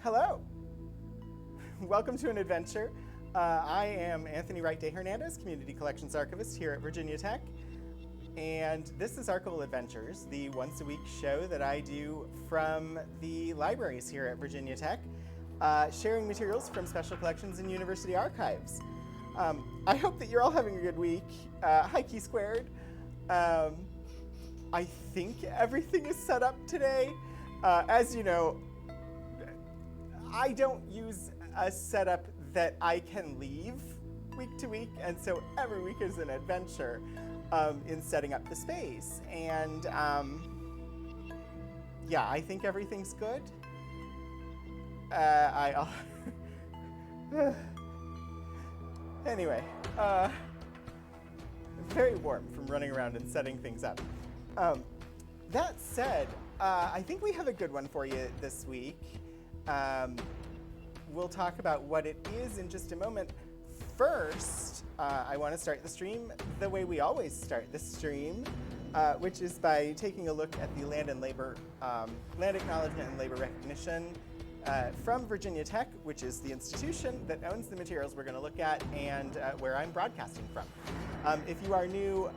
Hello. Welcome to an adventure. I am Anthony Wright Day Hernandez, Community Collections Archivist here at Virginia Tech. And this is Archival Adventures, the once-a-week show that I do from the libraries here at Virginia Tech, sharing materials from special collections and university archives. I hope that you're all having a good week. Hi, Key Squared. I think everything is set up today. As you know, I don't use a setup that I can leave week to week, and so every week is an adventure in setting up the space. And yeah, I think everything's good. Anyway, very warm from running around and setting things up. That said, I think we have a good one for you this week. We'll talk about what it is in just a moment. First, I want to start the stream the way we always start the stream, which is by taking a look at the land acknowledgement and labor recognition from Virginia Tech, which is the institution that owns the materials we're going to look at and where I'm broadcasting from. If you are new,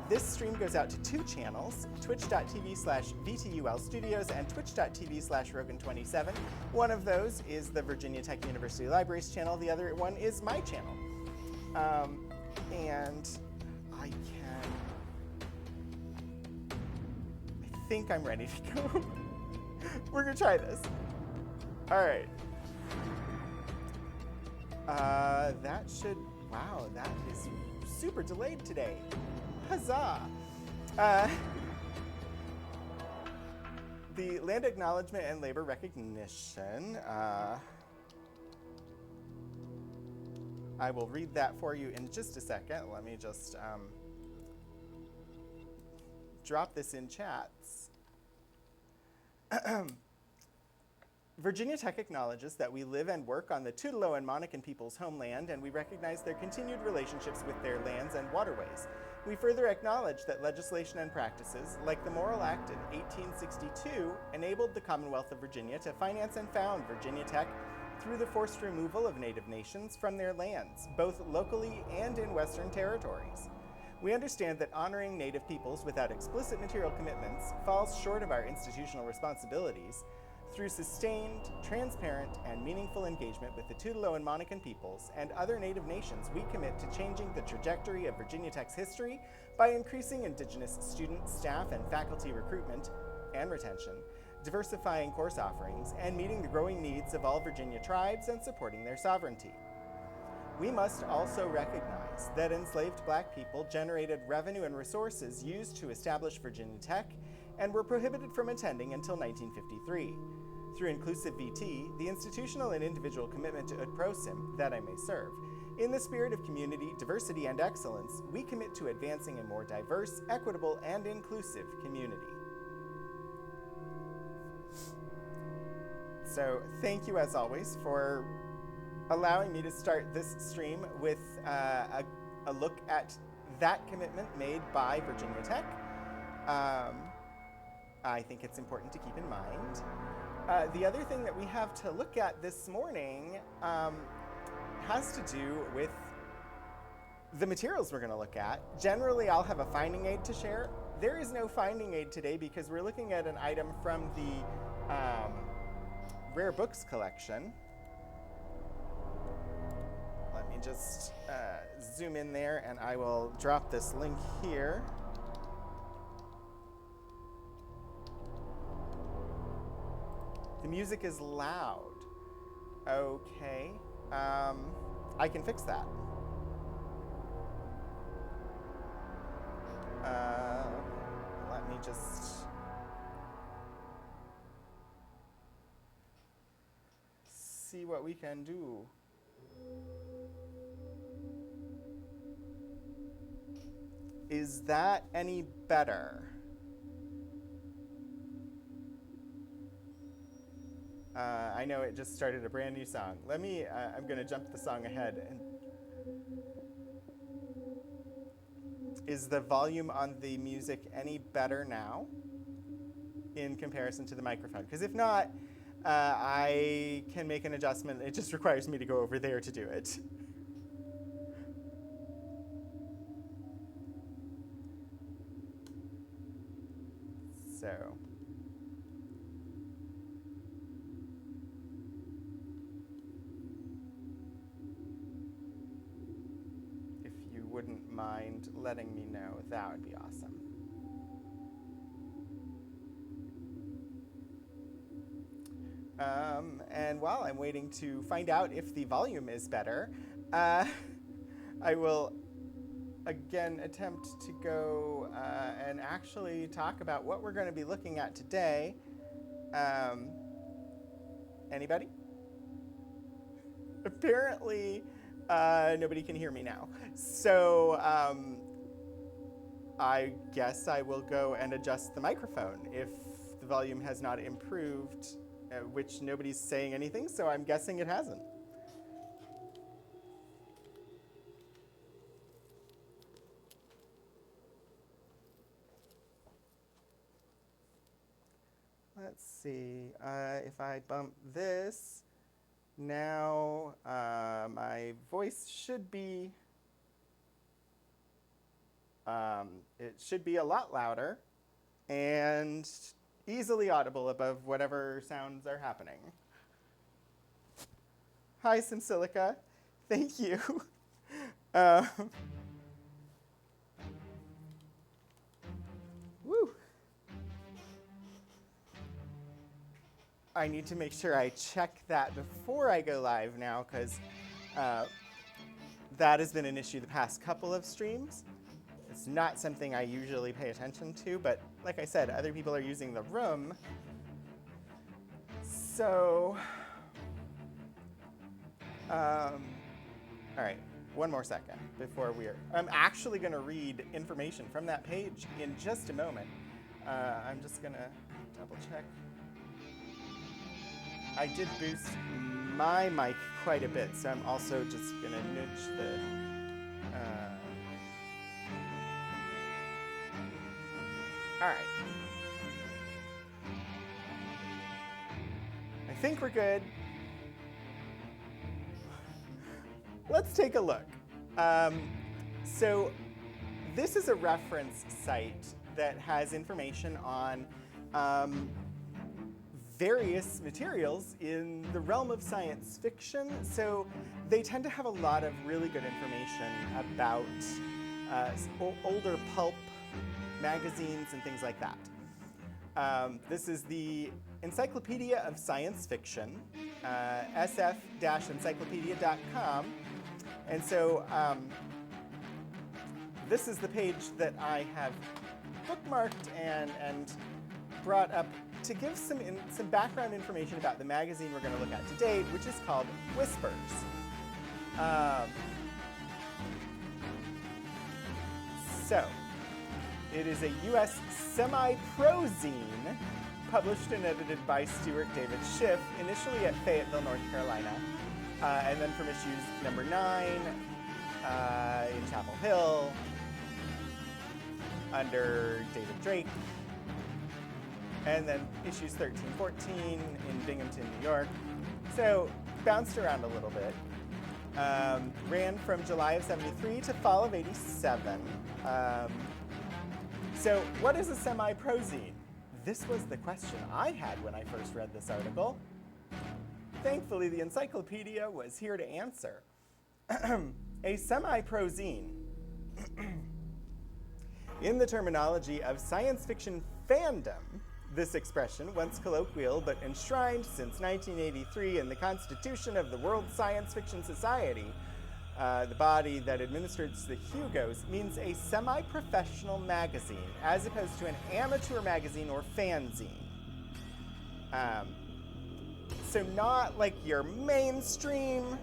this stream goes out to two channels, twitch.tv/VTUL Studios and twitch.tv/Rogan27. One of those is the Virginia Tech University Libraries channel. The other one is my channel. And I think I'm ready to go. We're going to try this. All right. Wow, that is super delayed today. Huzzah! The land acknowledgement and labor recognition. I will read that for you in just a second. Let me just drop this in chats. Virginia Tech acknowledges that we live and work on the Tutelo and Monacan people's homeland, and we recognize their continued relationships with their lands and waterways. We further acknowledge that legislation and practices, like the Morrill Act in 1862, enabled the Commonwealth of Virginia to finance and found Virginia Tech through the forced removal of Native nations from their lands, both locally and in Western territories. We understand that honoring Native peoples without explicit material commitments falls short of our institutional responsibilities. Through sustained, transparent, and meaningful engagement with the Tutelo and Monacan peoples and other Native nations, we commit to changing the trajectory of Virginia Tech's history by increasing Indigenous student, staff, and faculty recruitment and retention, diversifying course offerings, and meeting the growing needs of all Virginia tribes and supporting their sovereignty. We must also recognize that enslaved Black people generated revenue and resources used to establish Virginia Tech and were prohibited from attending until 1953. Through Inclusive VT, the institutional and individual commitment to Ud Prosim, that I may serve, in the spirit of community, diversity, and excellence, we commit to advancing a more diverse, equitable, and inclusive community. So thank you, as always, for allowing me to start this stream with a look at that commitment made by Virginia Tech. I think it's important to keep in mind. The other thing that we have to look at this morning has to do with the materials we're going to look at. Generally, I'll have a finding aid to share. There is no finding aid today because we're looking at an item from the Rare Books collection. Let me just zoom in there and I will drop this link here. The music is loud. Okay. I can fix that. Let me just see what we can do. Is that any better? I know it just started a brand new song. Let me, I'm going to jump the song ahead. Is the volume on the music any better now in comparison to the microphone? Because if not, I can make an adjustment. It just requires me to go over there to do it. So. Wouldn't mind letting me know, that would be awesome. And while I'm waiting to find out if the volume is better, I will again attempt to go and actually talk about what we're going to be looking at today. Anybody? Apparently, nobody can hear me now. So I guess I will go and adjust the microphone if the volume has not improved, which nobody's saying anything, so I'm guessing it hasn't. Let's see, if I bump this, now my voice should be, it should be a lot louder and easily audible above whatever sounds are happening. Hi, SimSilica. Thank you. Woo. I need to make sure I check that before I go live now, because that has been an issue the past couple of streams. It's not something I usually pay attention to, but like I said, other people are using the room. So, all right, one more second before I'm actually going to read information from that page in just a moment. I'm just going to double check. I did boost my mic quite a bit, so I'm also just going to nudge the... all right. I think we're good. Let's take a look. So this is a reference site that has information on various materials in the realm of science fiction. So they tend to have a lot of really good information about older pulp magazines and things like that. This is the Encyclopedia of Science Fiction, sf-encyclopedia.com. And so this is the page that I have bookmarked and brought up to give some background information about the magazine we're going to look at today, which is called Whispers. So, it is a U.S. semi-prozine published and edited by Stuart David Schiff, initially at Fayetteville, North Carolina, and then from issues number 9 in Chapel Hill, under David Drake, and then issues 13, 14 in Binghamton, New York. So bounced around a little bit. Ran from July of 73 to fall of 87. So what is a semi-prozine? This was the question I had when I first read this article. Thankfully, the encyclopedia was here to answer. A semi-prozine, in the terminology of science fiction fandom, this expression, once colloquial but enshrined since 1983 in the Constitution of the World Science Fiction Society, the body that administers the Hugos, means a semi-professional magazine, as opposed to an amateur magazine or fanzine. So not like your mainstream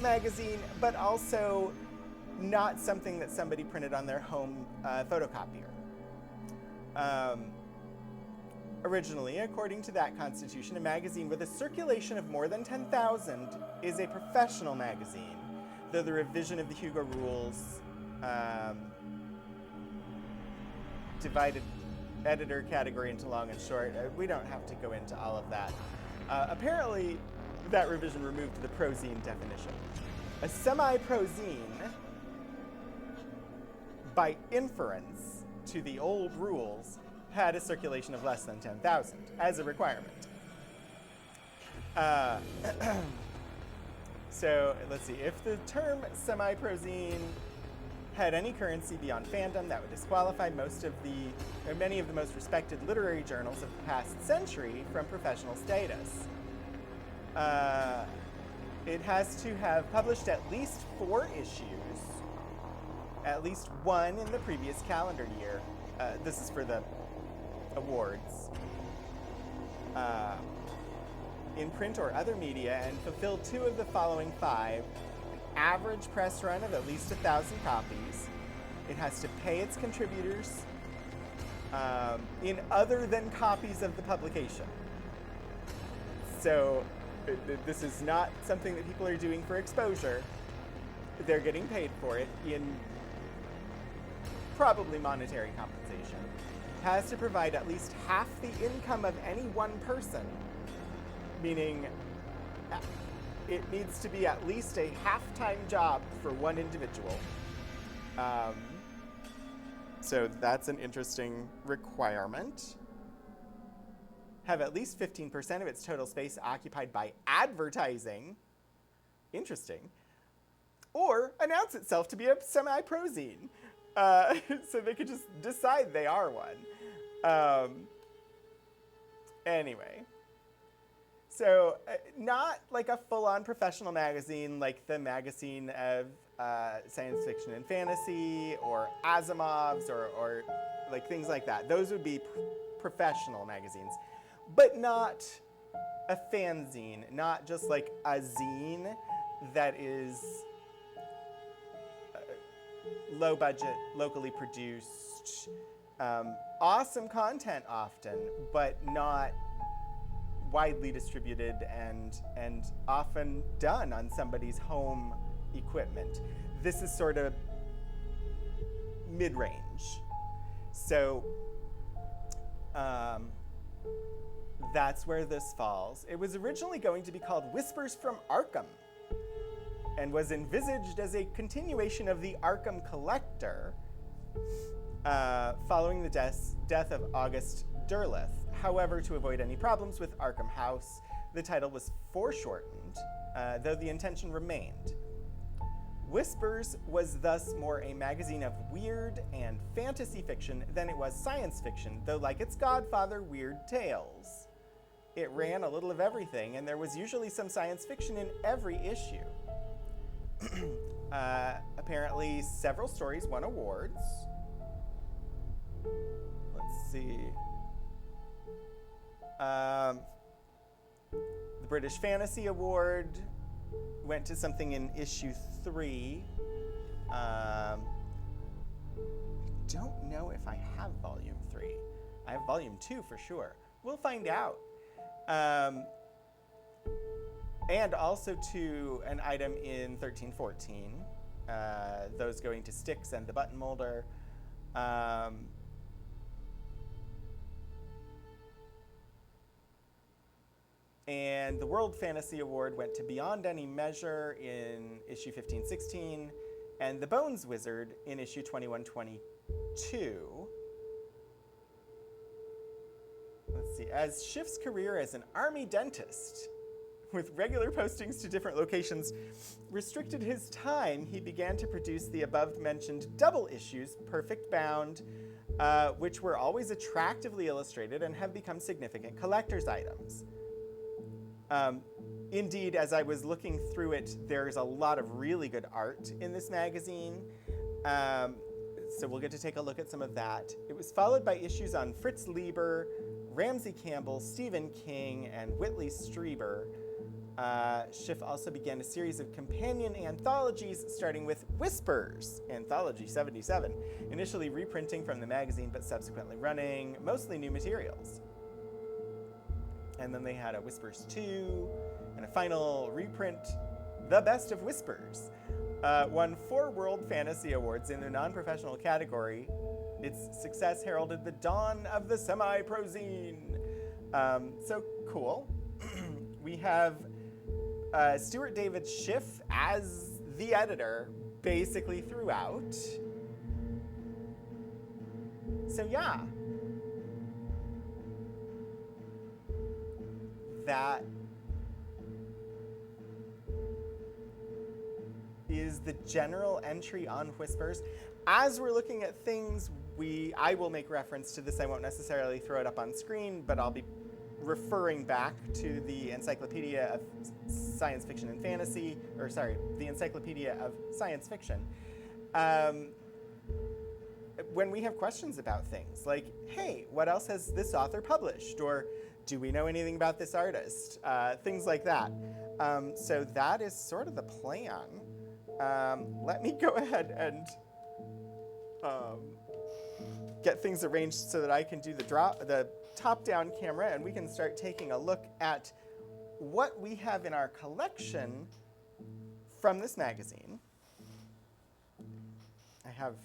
magazine, but also not something that somebody printed on their home photocopier. Originally, according to that constitution, a magazine with a circulation of more than 10,000 is a professional magazine, though the revision of the Hugo rules divided editor category into long and short. We don't have to go into all of that. Apparently, that revision removed the prozine definition. A semi-prozine, by inference to the old rules, had a circulation of less than 10,000 as a requirement. So let's see, if the term semi-prozine had any currency beyond fandom, that would disqualify many of the most respected literary journals of the past century from professional status. It has to have published at least 4 issues, at least 1 in the previous calendar year. This is for the awards. In print or other media, and fulfill 2 of the following 5. An average press run of at least 1,000 copies. It has to pay its contributors in other than copies of the publication. So this is not something that people are doing for exposure. They're getting paid for it in probably monetary compensation. Has to provide at least half the income of any one person, meaning it needs to be at least a half-time job for one individual. So that's an interesting requirement. Have at least 15% of its total space occupied by advertising. Interesting. Or announce itself to be a semi-pro-zine. So they could just decide they are one. Anyway. So not like a full-on professional magazine like the Magazine of Science Fiction and Fantasy or Asimov's or like things like that. Those would be professional magazines. But not a fanzine, not just like a zine that is low budget, locally produced, awesome content often, but not widely distributed and often done on somebody's home equipment. This is sort of mid-range. So that's where this falls. It was originally going to be called Whispers from Arkham and was envisaged as a continuation of the Arkham Collector following the death of August Derleth. However, to avoid any problems with Arkham House, the title was foreshortened, though the intention remained. Whispers was thus more a magazine of weird and fantasy fiction than it was science fiction, though like its godfather, Weird Tales. It ran a little of everything, and there was usually some science fiction in every issue. Apparently, several stories won awards. Let's see. The British Fantasy Award went to something in issue 3. Don't know if I have volume 3. I have volume 2 for sure. We'll find out. And also to an item in 1314, those going to Styx and the Button Molder. And the World Fantasy Award went to Beyond Any Measure in issue 1516, and The Bones Wizard in issue 2122. Let's see. As Schiff's career as an army dentist, with regular postings to different locations, restricted his time, he began to produce the above-mentioned double issues, Perfect Bound, which were always attractively illustrated and have become significant collector's items. Indeed, as I was looking through it, there's a lot of really good art in this magazine. So we'll get to take a look at some of that. It was followed by issues on Fritz Lieber, Ramsey Campbell, Stephen King, and Whitley Strieber. Schiff also began a series of companion anthologies, starting with Whispers, Anthology 77, initially reprinting from the magazine, but subsequently running mostly new materials. And then they had a Whispers 2, and a final reprint, The Best of Whispers. Won 4 World Fantasy Awards in the non-professional category. Its success heralded the dawn of the semi-pro-zine. So cool. We have Stuart David Schiff as the editor, basically throughout. So yeah. That is the general entry on Whispers. As we're looking at things, I will make reference to this. I won't necessarily throw it up on screen, but I'll be referring back to the Encyclopedia of Science Fiction and Fantasy, the Encyclopedia of Science Fiction. When we have questions about things like, hey, what else has this author published? Or do we know anything about this artist? Things like that. So that is sort of the plan. Let me go ahead and get things arranged so that I can do the top-down camera, and we can start taking a look at what we have in our collection from this magazine. I have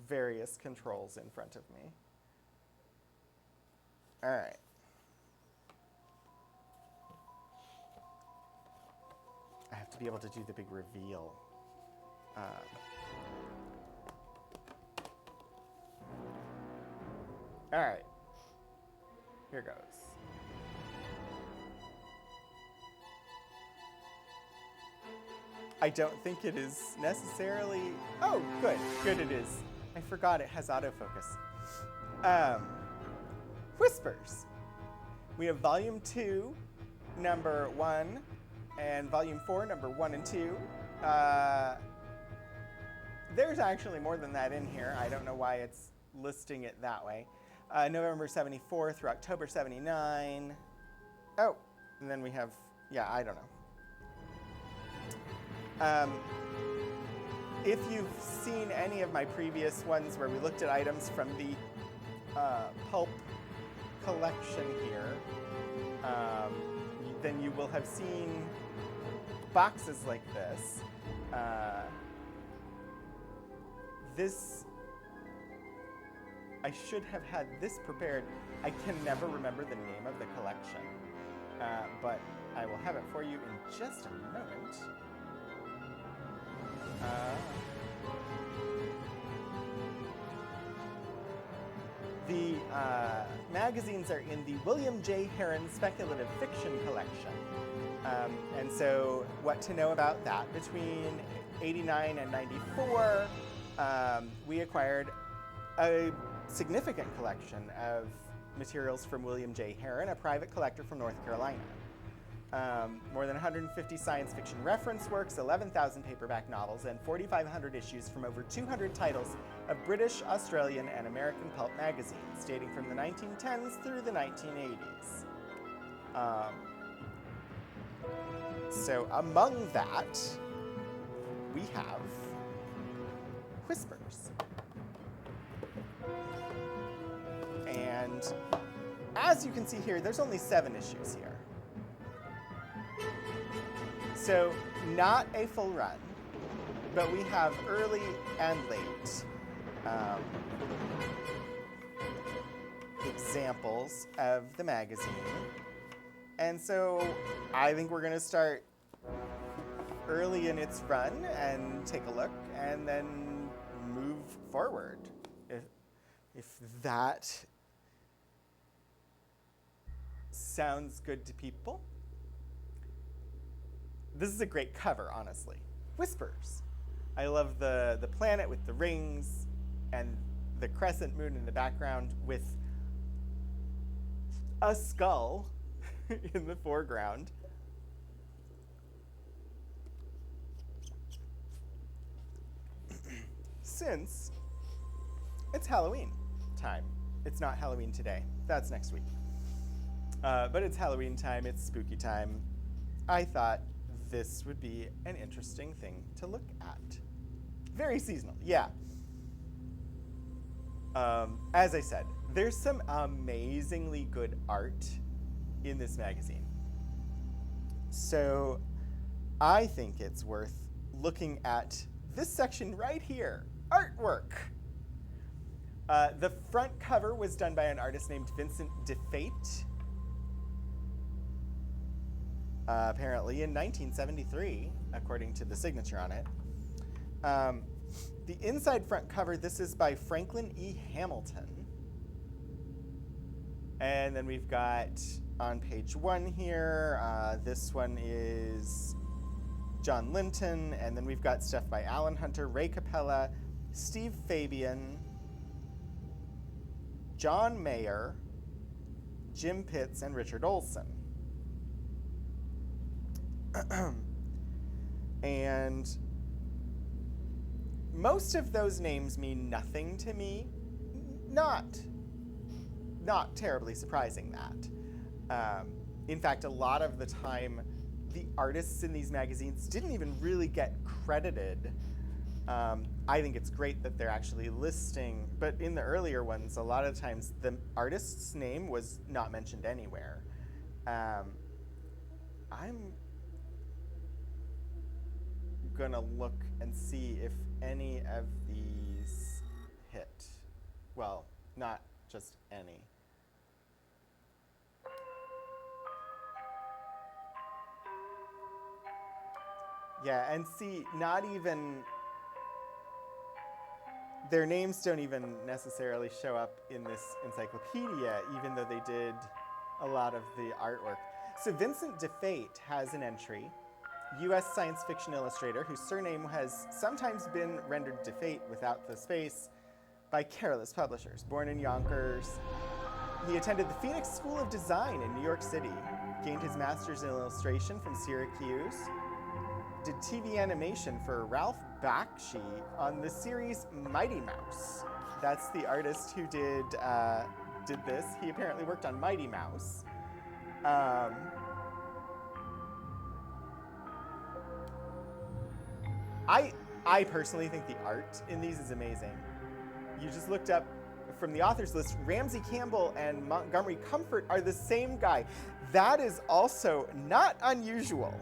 various controls in front of me. All right. I have to be able to do the big reveal. All right. Here goes. I don't think it is necessarily... Oh, good. Good it is. I forgot it has autofocus. Whispers. We have Volume 2, Number 1, and Volume 4, Number 1 and 2. There's actually more than that in here. I don't know why it's listing it that way. November 74 through October 79. Oh, and then we have... Yeah, I don't know. If you've seen any of my previous ones where we looked at items from the pulp collection here, then you will have seen boxes like this. I should have had this prepared. I can never remember the name of the collection, but I will have it for you in just a moment. The magazines are in the William J. Herron Speculative Fiction Collection. And so what to know about that? Between 89 and 94, we acquired a significant collection of materials from William J. Herron, a private collector from North Carolina. More than 150 science fiction reference works, 11,000 paperback novels, and 4,500 issues from over 200 titles of British, Australian, and American pulp magazines, dating from the 1910s through the 1980s. So among that, we have Whispers. And as you can see here, there's only 7 issues here. So not a full run, but we have early and late examples of the magazine. And so I think we're going to start early in its run and take a look and then move forward. If that sounds good to people. This is a great cover, honestly. Whispers. I love the planet with the rings and the crescent moon in the background with a skull in the foreground. Since it's Halloween time. It's not Halloween today. That's next week. But it's Halloween time. It's spooky time. I thought this would be an interesting thing to look at. Very seasonal, yeah. As I said, there's some amazingly good art in this magazine. So I think it's worth looking at this section right here, artwork. The front cover was done by an artist named Vincent DeFate. Apparently in 1973, according to the signature on it. The inside front cover, this is by Franklin E. Hamilton. And then we've got on page 1 here, this one is John Linton, and then we've got stuff by Alan Hunter, Ray Capella, Steve Fabian, John Mayer, Jim Pitts, and Richard Olson. And most of those names mean nothing to me. Not terribly surprising that. In fact, a lot of the time, the artists in these magazines didn't even really get credited I think it's great that they're actually listing, but in the earlier ones, a lot of times the artist's name was not mentioned anywhere. I'm gonna look and see if any of these hit. Well, not just any. Yeah, and see, not even, their names don't even necessarily show up in this encyclopedia, even though they did a lot of the artwork. So Vincent DeFate has an entry, U.S. science fiction illustrator whose surname has sometimes been rendered DeFate without the space by careless publishers. Born in Yonkers, he attended the Phoenix School of Design in New York City, gained his master's in illustration from Syracuse, did TV animation for Ralph Bakshi on the series Mighty Mouse. That's the artist who did this. He apparently worked on Mighty Mouse. I personally think the art in these is amazing. You just looked up from the authors list, Ramsey Campbell and Montgomery Comfort are the same guy. That is also not unusual.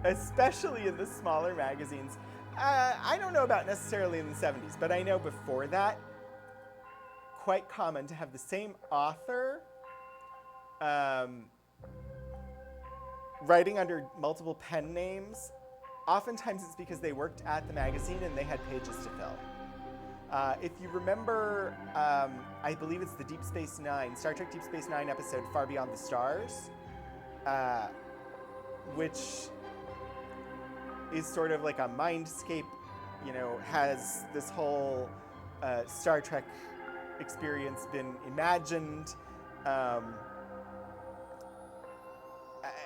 Especially in the smaller magazines. I don't know about necessarily in the 70s, but I know before that, quite common to have the same author writing under multiple pen names. Oftentimes it's because they worked at the magazine and they had pages to fill. If you remember, I believe it's the Deep Space Nine, Star Trek Deep Space Nine episode, Far Beyond the Stars, which is sort of like a mindscape, has this whole Star Trek experience been imagined,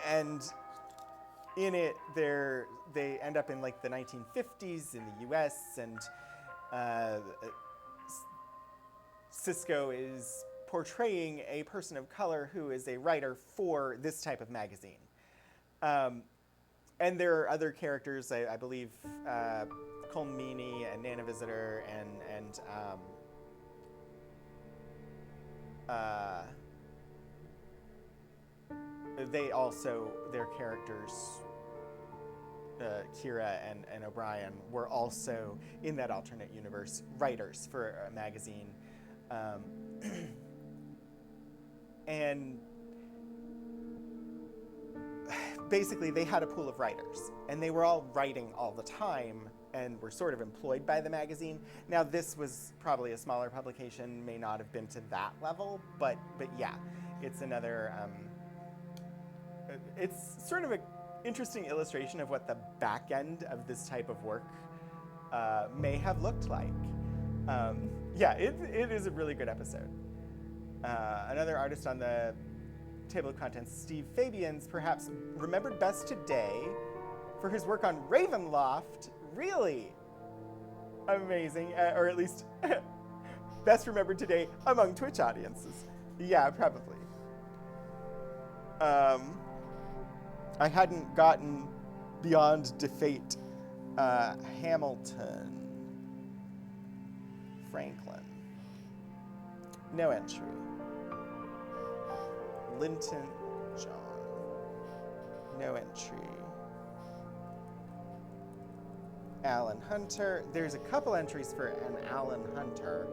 and in it they end up in like the 1950s in the US, and Sisko is portraying a person of color who is a writer for this type of magazine. And there are other characters, I believe Colm Meaney and Nana Visitor and they also, their characters, Kira and O'Brien, were also in that alternate universe writers for a magazine. And basically they had a pool of writers and they were all writing all the time and were sort of employed by the magazine. Now this was probably a smaller publication, may not have been to that level, but yeah, it's another, it's sort of an interesting illustration of what the back end of this type of work may have looked like. Yeah, it is a really good episode. Another artist on the table of contents, Steve Fabian's, perhaps remembered best today for his work on Ravenloft. Really amazing, or at least best remembered today among Twitch audiences. Yeah, probably. I hadn't gotten beyond DeFate. Hamilton. Franklin. No entry. Linton John. No entry. Alan Hunter. There's a couple entries for an Alan Hunter.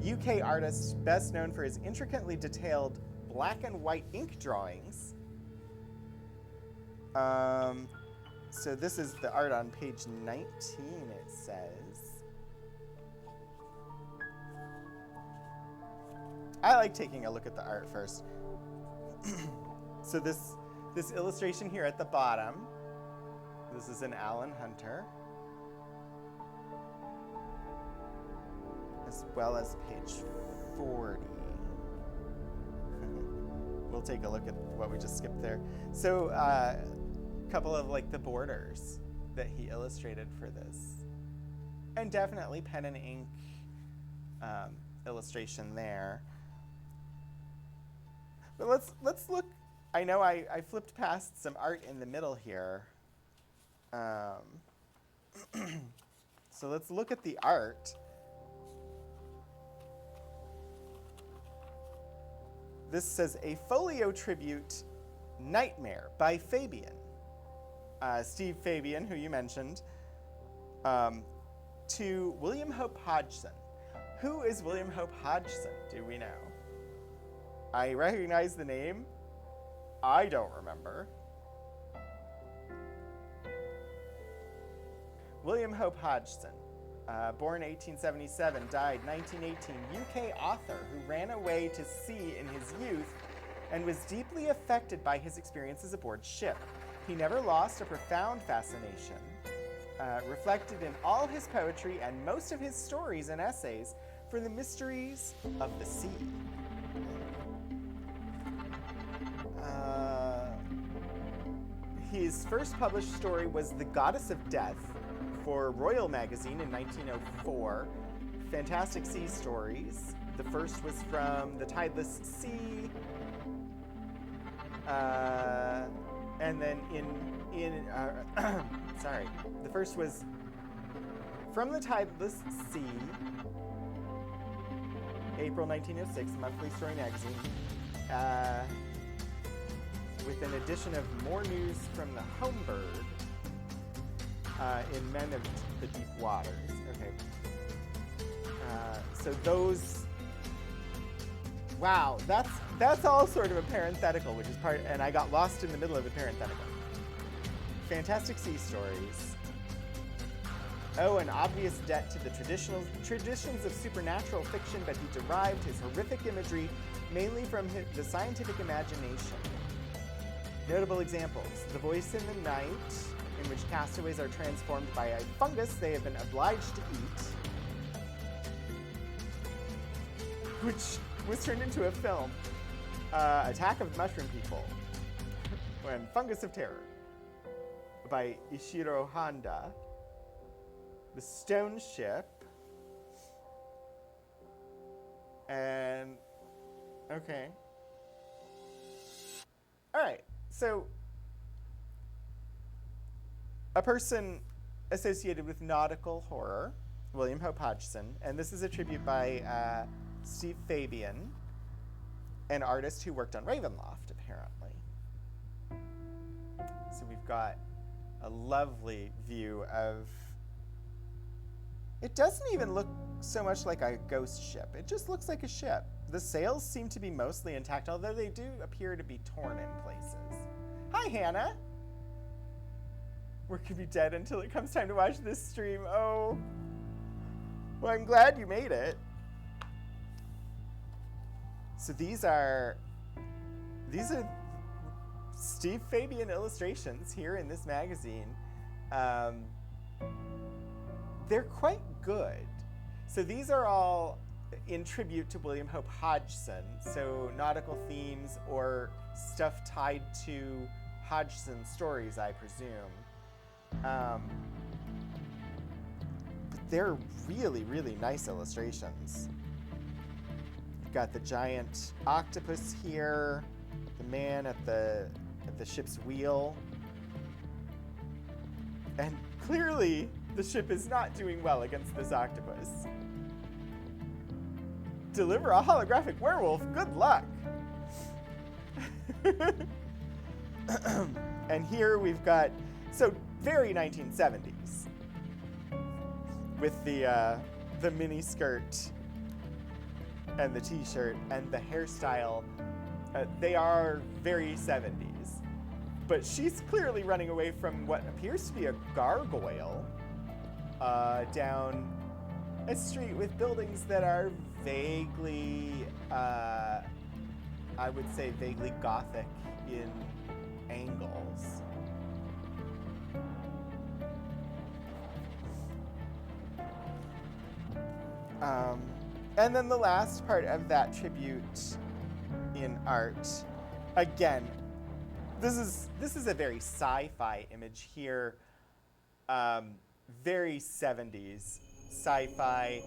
UK artist best known for his intricately detailed black and white ink drawings. So this is the art on page 19, it says. I like taking a look at the art first. So this illustration here at the bottom, this is an Alan Hunter, as well as page 40. We'll take a look at what we just skipped there. So a couple of like the borders that he illustrated for this. And definitely pen and ink. illustration there. But let's look. I know I flipped past some art in the middle here. So let's look at the art. This says a folio tribute, Nightmare by Fabian. Steve Fabian, who you mentioned, to William Hope Hodgson. Who is William Hope Hodgson? Do we know? I recognize the name. I don't remember. William Hope Hodgson, born 1877, died 1918, UK author who ran away to sea in his youth and was deeply affected by his experiences aboard ship. He never lost a profound fascination, reflected in all his poetry and most of his stories and essays for the mysteries of the sea. His first published story was The Goddess of Death for Royal Magazine in 1904. Fantastic sea stories. The first was from The Tideless Sea. And then sorry. The first was From the Tideless Sea, April 1906, Monthly Story Magazine. With an edition of More News from the Homebird in Men of the Deep Waters. Okay. So those, wow, that's all sort of a parenthetical, which is part, and I got lost in the middle of the parenthetical. Fantastic sea stories. Oh, an obvious debt to the traditions of supernatural fiction, but he derived his horrific imagery mainly from the scientific imagination. Notable examples: The Voice in the Night, in which castaways are transformed by a fungus they have been obliged to eat, which was turned into a film. Attack of the Mushroom People, and Fungus of Terror, by Ishiro Honda. The Stone Ship, and, okay. All right. So, a person associated with nautical horror, William Hope Hodgson, and this is a tribute by Steve Fabian, an artist who worked on Ravenloft, apparently. So we've got a lovely view of... It doesn't even look so much like a ghost ship. It just looks like a ship. The sails seem to be mostly intact, although they do appear to be torn in places. Hi, Hannah. We're gonna be dead until it comes time to watch this stream. Oh. Well, I'm glad you made it. So these are Steve Fabian illustrations here in this magazine. They're quite good. So these are all in tribute to William Hope Hodgson, so nautical themes or stuff tied to Hodgson stories, I presume. But they're really, really nice illustrations. You've got the giant octopus here, the man at the ship's wheel, and clearly the ship is not doing well against this octopus. Deliver a holographic werewolf, good luck! And here we've got, so very 1970s, with the mini skirt and the t-shirt and the hairstyle. They are very 70s. But she's clearly running away from what appears to be a gargoyle down a street with buildings that are vaguely, I would say vaguely Gothic in angles. And then the last part of that tribute in art, again, this is a very sci-fi image here, very 70s sci-fi.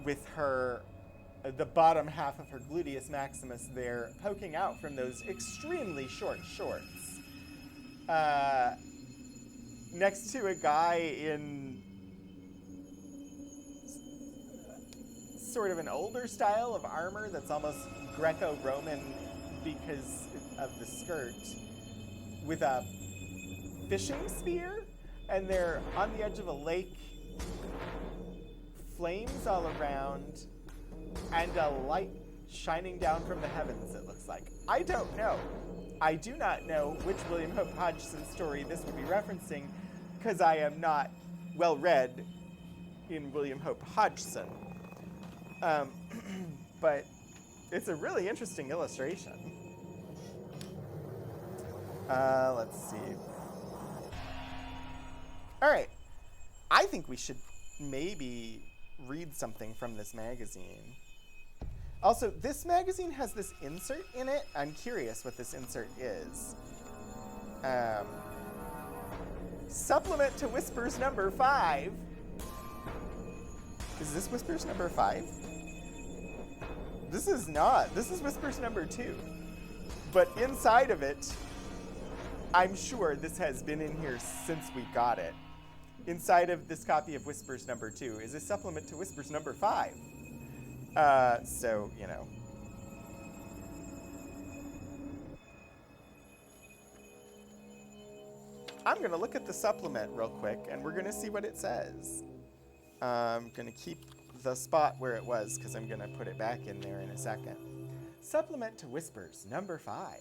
with her, the bottom half of her gluteus maximus there poking out from those extremely short shorts. Next to a guy in sort of an older style of armor that's almost Greco-Roman because of the skirt, with a fishing spear, and they're on the edge of a lake, flames all around, and a light shining down from the heavens, it looks like. I don't know. I do not know which William Hope Hodgson story this would be referencing, because I am not well read in William Hope Hodgson. But it's a really interesting illustration. Let's see. All right. I think we should maybe read something from this magazine. Also, this magazine has this insert in it. I'm curious what this insert is. Supplement to Whispers number 5. Is this Whispers number 5? This is not. This is Whispers number 2. But inside of it, I'm sure this has been in here since we got it. Inside of this copy of Whispers number 2 is a supplement to Whispers number 5. So, you know. I'm going to look at the supplement real quick, and we're going to see what it says. I'm going to keep the spot where it was, because I'm going to put it back in there in a second. Supplement to Whispers number 5.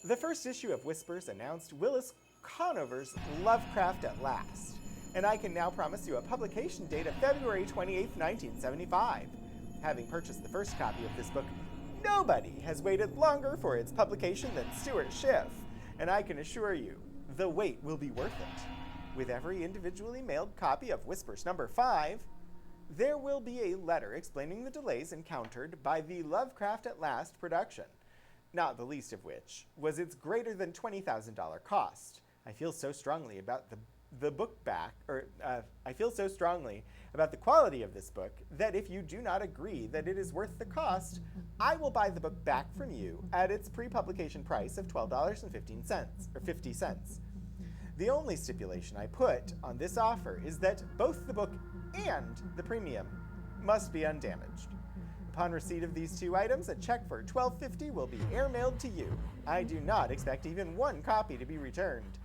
The first issue of Whispers announced Willis Conover's Lovecraft at Last, and I can now promise you a publication date of February 28, 1975. Having purchased the first copy of this book, nobody has waited longer for its publication than Stuart Schiff, and I can assure you, the wait will be worth it. With every individually mailed copy of Whispers number 5, there will be a letter explaining the delays encountered by the Lovecraft at Last production, not the least of which was its greater than $20,000 cost. I feel so strongly about the book back, or I feel so strongly about the quality of this book that if you do not agree that it is worth the cost, I will buy the book back from you at its pre-publication price of $12.15 or 50 cents. The only stipulation I put on this offer is that both the book and the premium must be undamaged. Upon receipt of these two items, a check for $12.50 will be airmailed to you. I do not expect even one copy to be returned.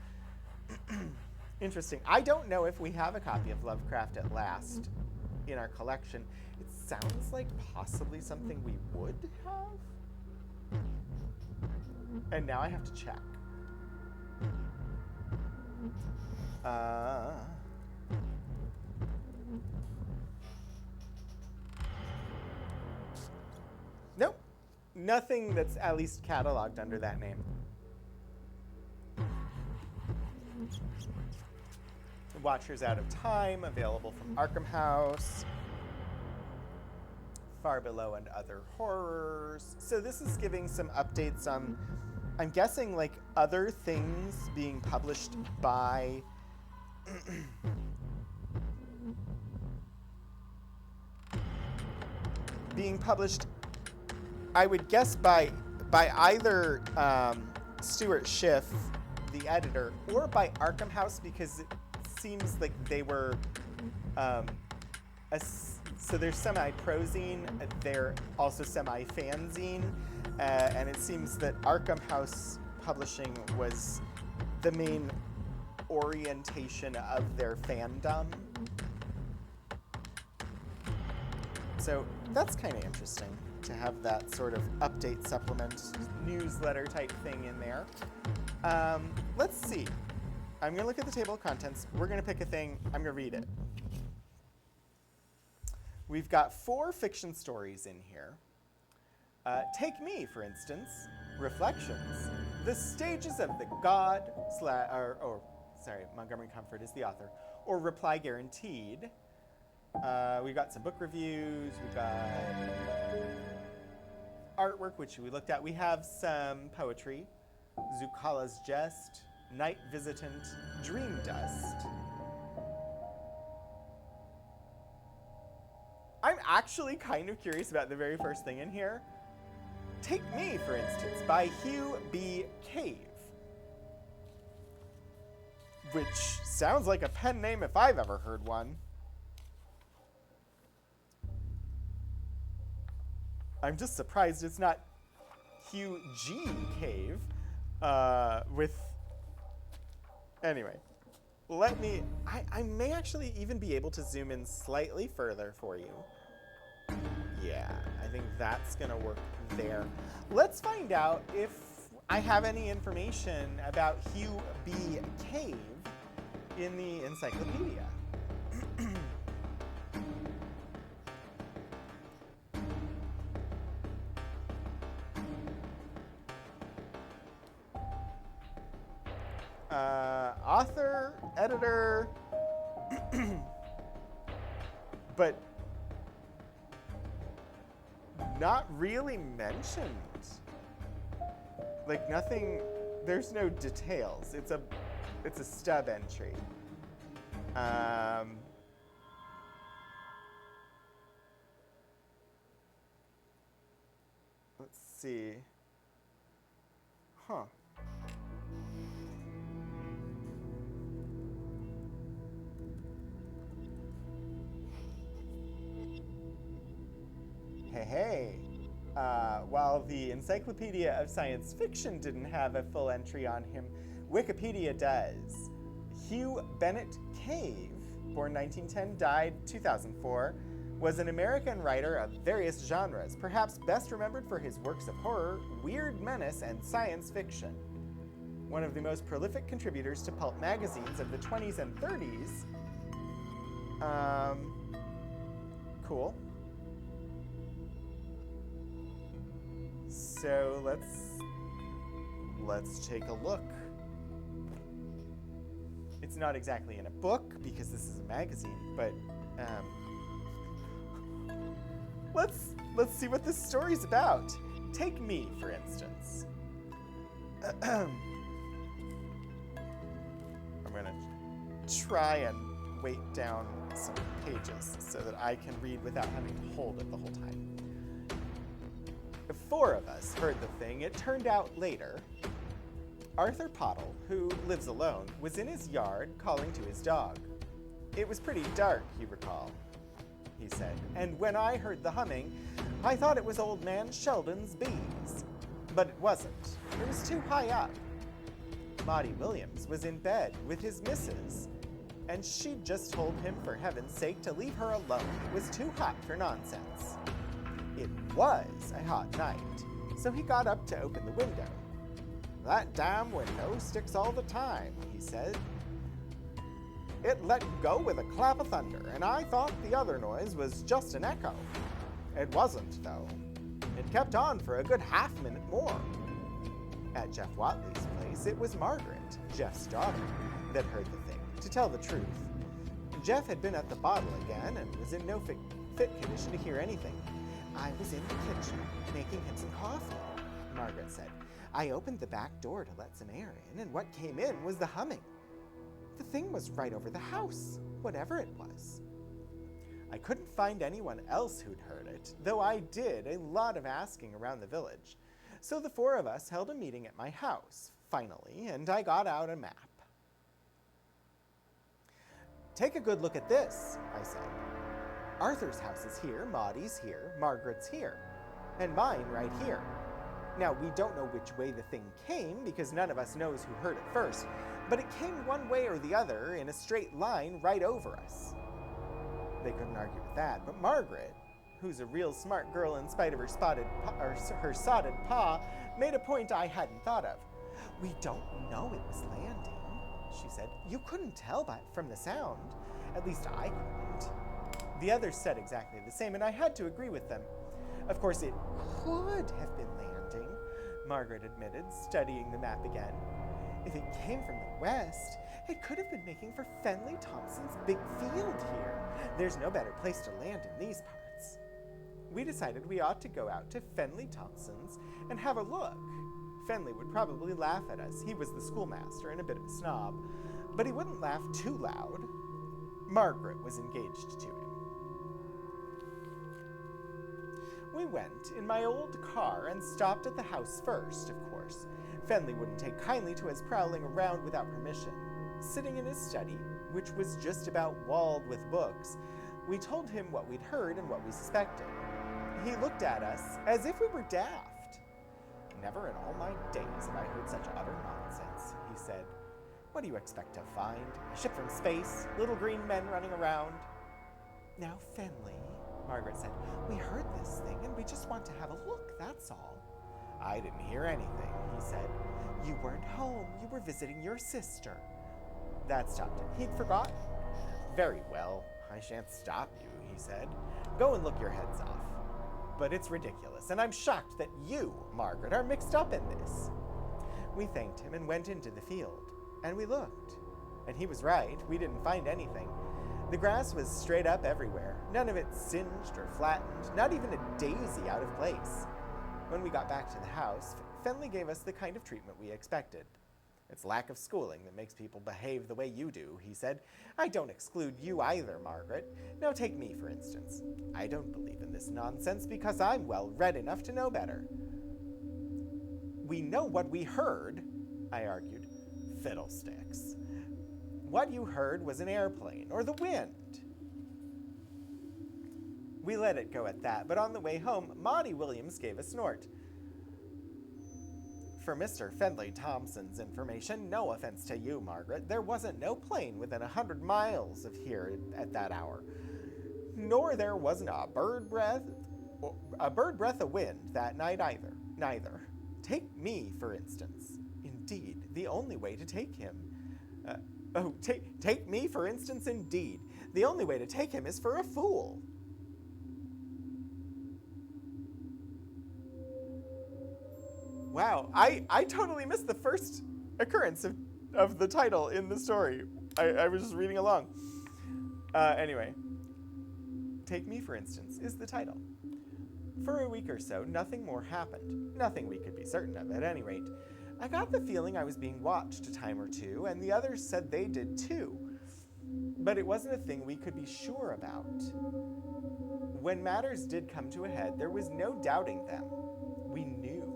Interesting. I don't know if we have a copy of Lovecraft at Last in our collection. It sounds like possibly something we would have. And now I have to check. Nope. Nothing that's at least cataloged under that name. Watchers Out of Time, available from Arkham House. Far Below and Other Horrors. So this is giving some updates on, I'm guessing, like, other things being published by I would guess by either Stuart Schiff, the editor, or by Arkham House, because it seems like they were so they're semi-prozine, they're also semi-fanzine, and it seems that Arkham House Publishing was the main orientation of their fandom. So that's kind of interesting to have that sort of update supplement newsletter type thing in there. Let's see. I'm going to look at the table of contents. We're going to pick a thing. I'm going to read it. We've got 4 fiction stories in here. Take Me, for instance. Reflections. The Stages of the God, Montgomery Comfort is the author, or Reply Guaranteed. We've got some book reviews. We've got artwork, which we looked at. We have some poetry. Zucala's Jest, Night Visitant, Dream actually kind of curious about the very first thing in here. Take Me, for instance, by Hugh B. Cave. Which sounds like a pen name if I've ever heard one. I'm just surprised it's not Hugh G. Cave. Anyway. I may actually even be able to zoom in slightly further for you. Yeah, I think that's gonna work there. Let's find out if I have any information about Hugh B. Cave in the encyclopedia. Author, editor, but not really mentioned. Like nothing, there's no details. It's a stub entry. Let's see. Huh. Hey. While the Encyclopedia of Science Fiction didn't have a full entry on him, Wikipedia does. Hugh Bennett Cave, born 1910, died 2004, was an American writer of various genres, perhaps best remembered for his works of horror, weird menace, and science fiction. One of the most prolific contributors to pulp magazines of the 20s and 30s. Cool. So let's take a look. It's not exactly in a book because this is a magazine, but let's see what this story's about. Take Me, for instance. I'm gonna try and weight down some pages so that I can read without having to hold it the whole time. The four of us heard the thing. It turned out later. Arthur Pottle, who lives alone, was in his yard calling to his dog. It was pretty dark, you recall, he said, and when I heard the humming, I thought it was old man Sheldon's bees. But it wasn't. It was too high up. Maudie Williams was in bed with his missus, and she'd just told him for heaven's sake to leave her alone. It was too hot for nonsense. It was a hot night, so he got up to open the window. That damn window sticks all the time, he said. It let go with a clap of thunder, and I thought the other noise was just an echo. It wasn't, though. It kept on for a good half-minute more. At Jeff Watley's place, it was Margaret, Jeff's daughter, that heard the thing. To tell the truth, Jeff had been at the bottle again and was in no fit condition to hear anything. I was in the kitchen, making him some coffee, Margaret said. I opened the back door to let some air in, and what came in was the humming. The thing was right over the house, whatever it was. I couldn't find anyone else who'd heard it, though I did a lot of asking around the village. So the four of us held a meeting at my house, finally, and I got out a map. Take a good look at this, I said. Arthur's house is here, Maudie's here, Margaret's here, and mine right here. Now, we don't know which way the thing came because none of us knows who heard it first, but it came one way or the other in a straight line right over us. They couldn't argue with that, but Margaret, who's a real smart girl in spite of her her sodded paw, made a point I hadn't thought of. We don't know it was landing, she said. You couldn't tell from the sound. At least I couldn't. The others said exactly the same, and I had to agree with them. Of course, it could have been landing, Margaret admitted, studying the map again. If it came from the west, it could have been making for Fenley Thompson's big field here. There's no better place to land in these parts. We decided we ought to go out to Fenley Thompson's and have a look. Fenley would probably laugh at us. He was the schoolmaster and a bit of a snob, but he wouldn't laugh too loud. Margaret was engaged to him. We went in my old car and stopped at the house first, of course. Fenley wouldn't take kindly to us prowling around without permission. Sitting in his study, which was just about walled with books, we told him what we'd heard and what we suspected. He looked at us as if we were daft. "Never in all my days have I heard such utter nonsense," he said. "What do you expect to find? A ship from space? Little green men running around?" "Now, Fenley," Margaret said, "we heard this thing and we just want to have a look, that's all." "I didn't hear anything," he said. "You weren't home. You were visiting your sister." That stopped him. He'd forgotten. "Very well, I shan't stop you," he said. "Go and look your heads off. But it's ridiculous, and I'm shocked that you, Margaret, are mixed up in this." We thanked him and went into the field, and we looked. And he was right, we didn't find anything. The grass was straight up everywhere, none of it singed or flattened, not even a daisy out of place. When we got back to the house, Fenley gave us the kind of treatment we expected. "It's lack of schooling that makes people behave the way you do," he said. "I don't exclude you either, Margaret. Now take me, for instance. I don't believe in this nonsense because I'm well read enough to know better." "We know what we heard," I argued. "Fiddlesticks. What you heard was an airplane or the wind." We let it go at that, but on the way home, Maudie Williams gave a snort. "For Mr. Fenley Thompson's information, no offense to you, Margaret, there wasn't no plane within 100 miles of here at that hour. Nor there wasn't a bird breath of wind that night either. Neither. Take me, for instance. Indeed, the only way to take him... take me, for instance, indeed. The only way to take him is for a fool." Wow, I totally missed the first occurrence of the title in the story. I was just reading along. Anyway, "Take Me, for instance," is the title. For a week or so, nothing more happened. Nothing we could be certain of, at any rate. I got the feeling I was being watched a time or two, and the others said they did too. But it wasn't a thing we could be sure about. When matters did come to a head, there was no doubting them. We knew.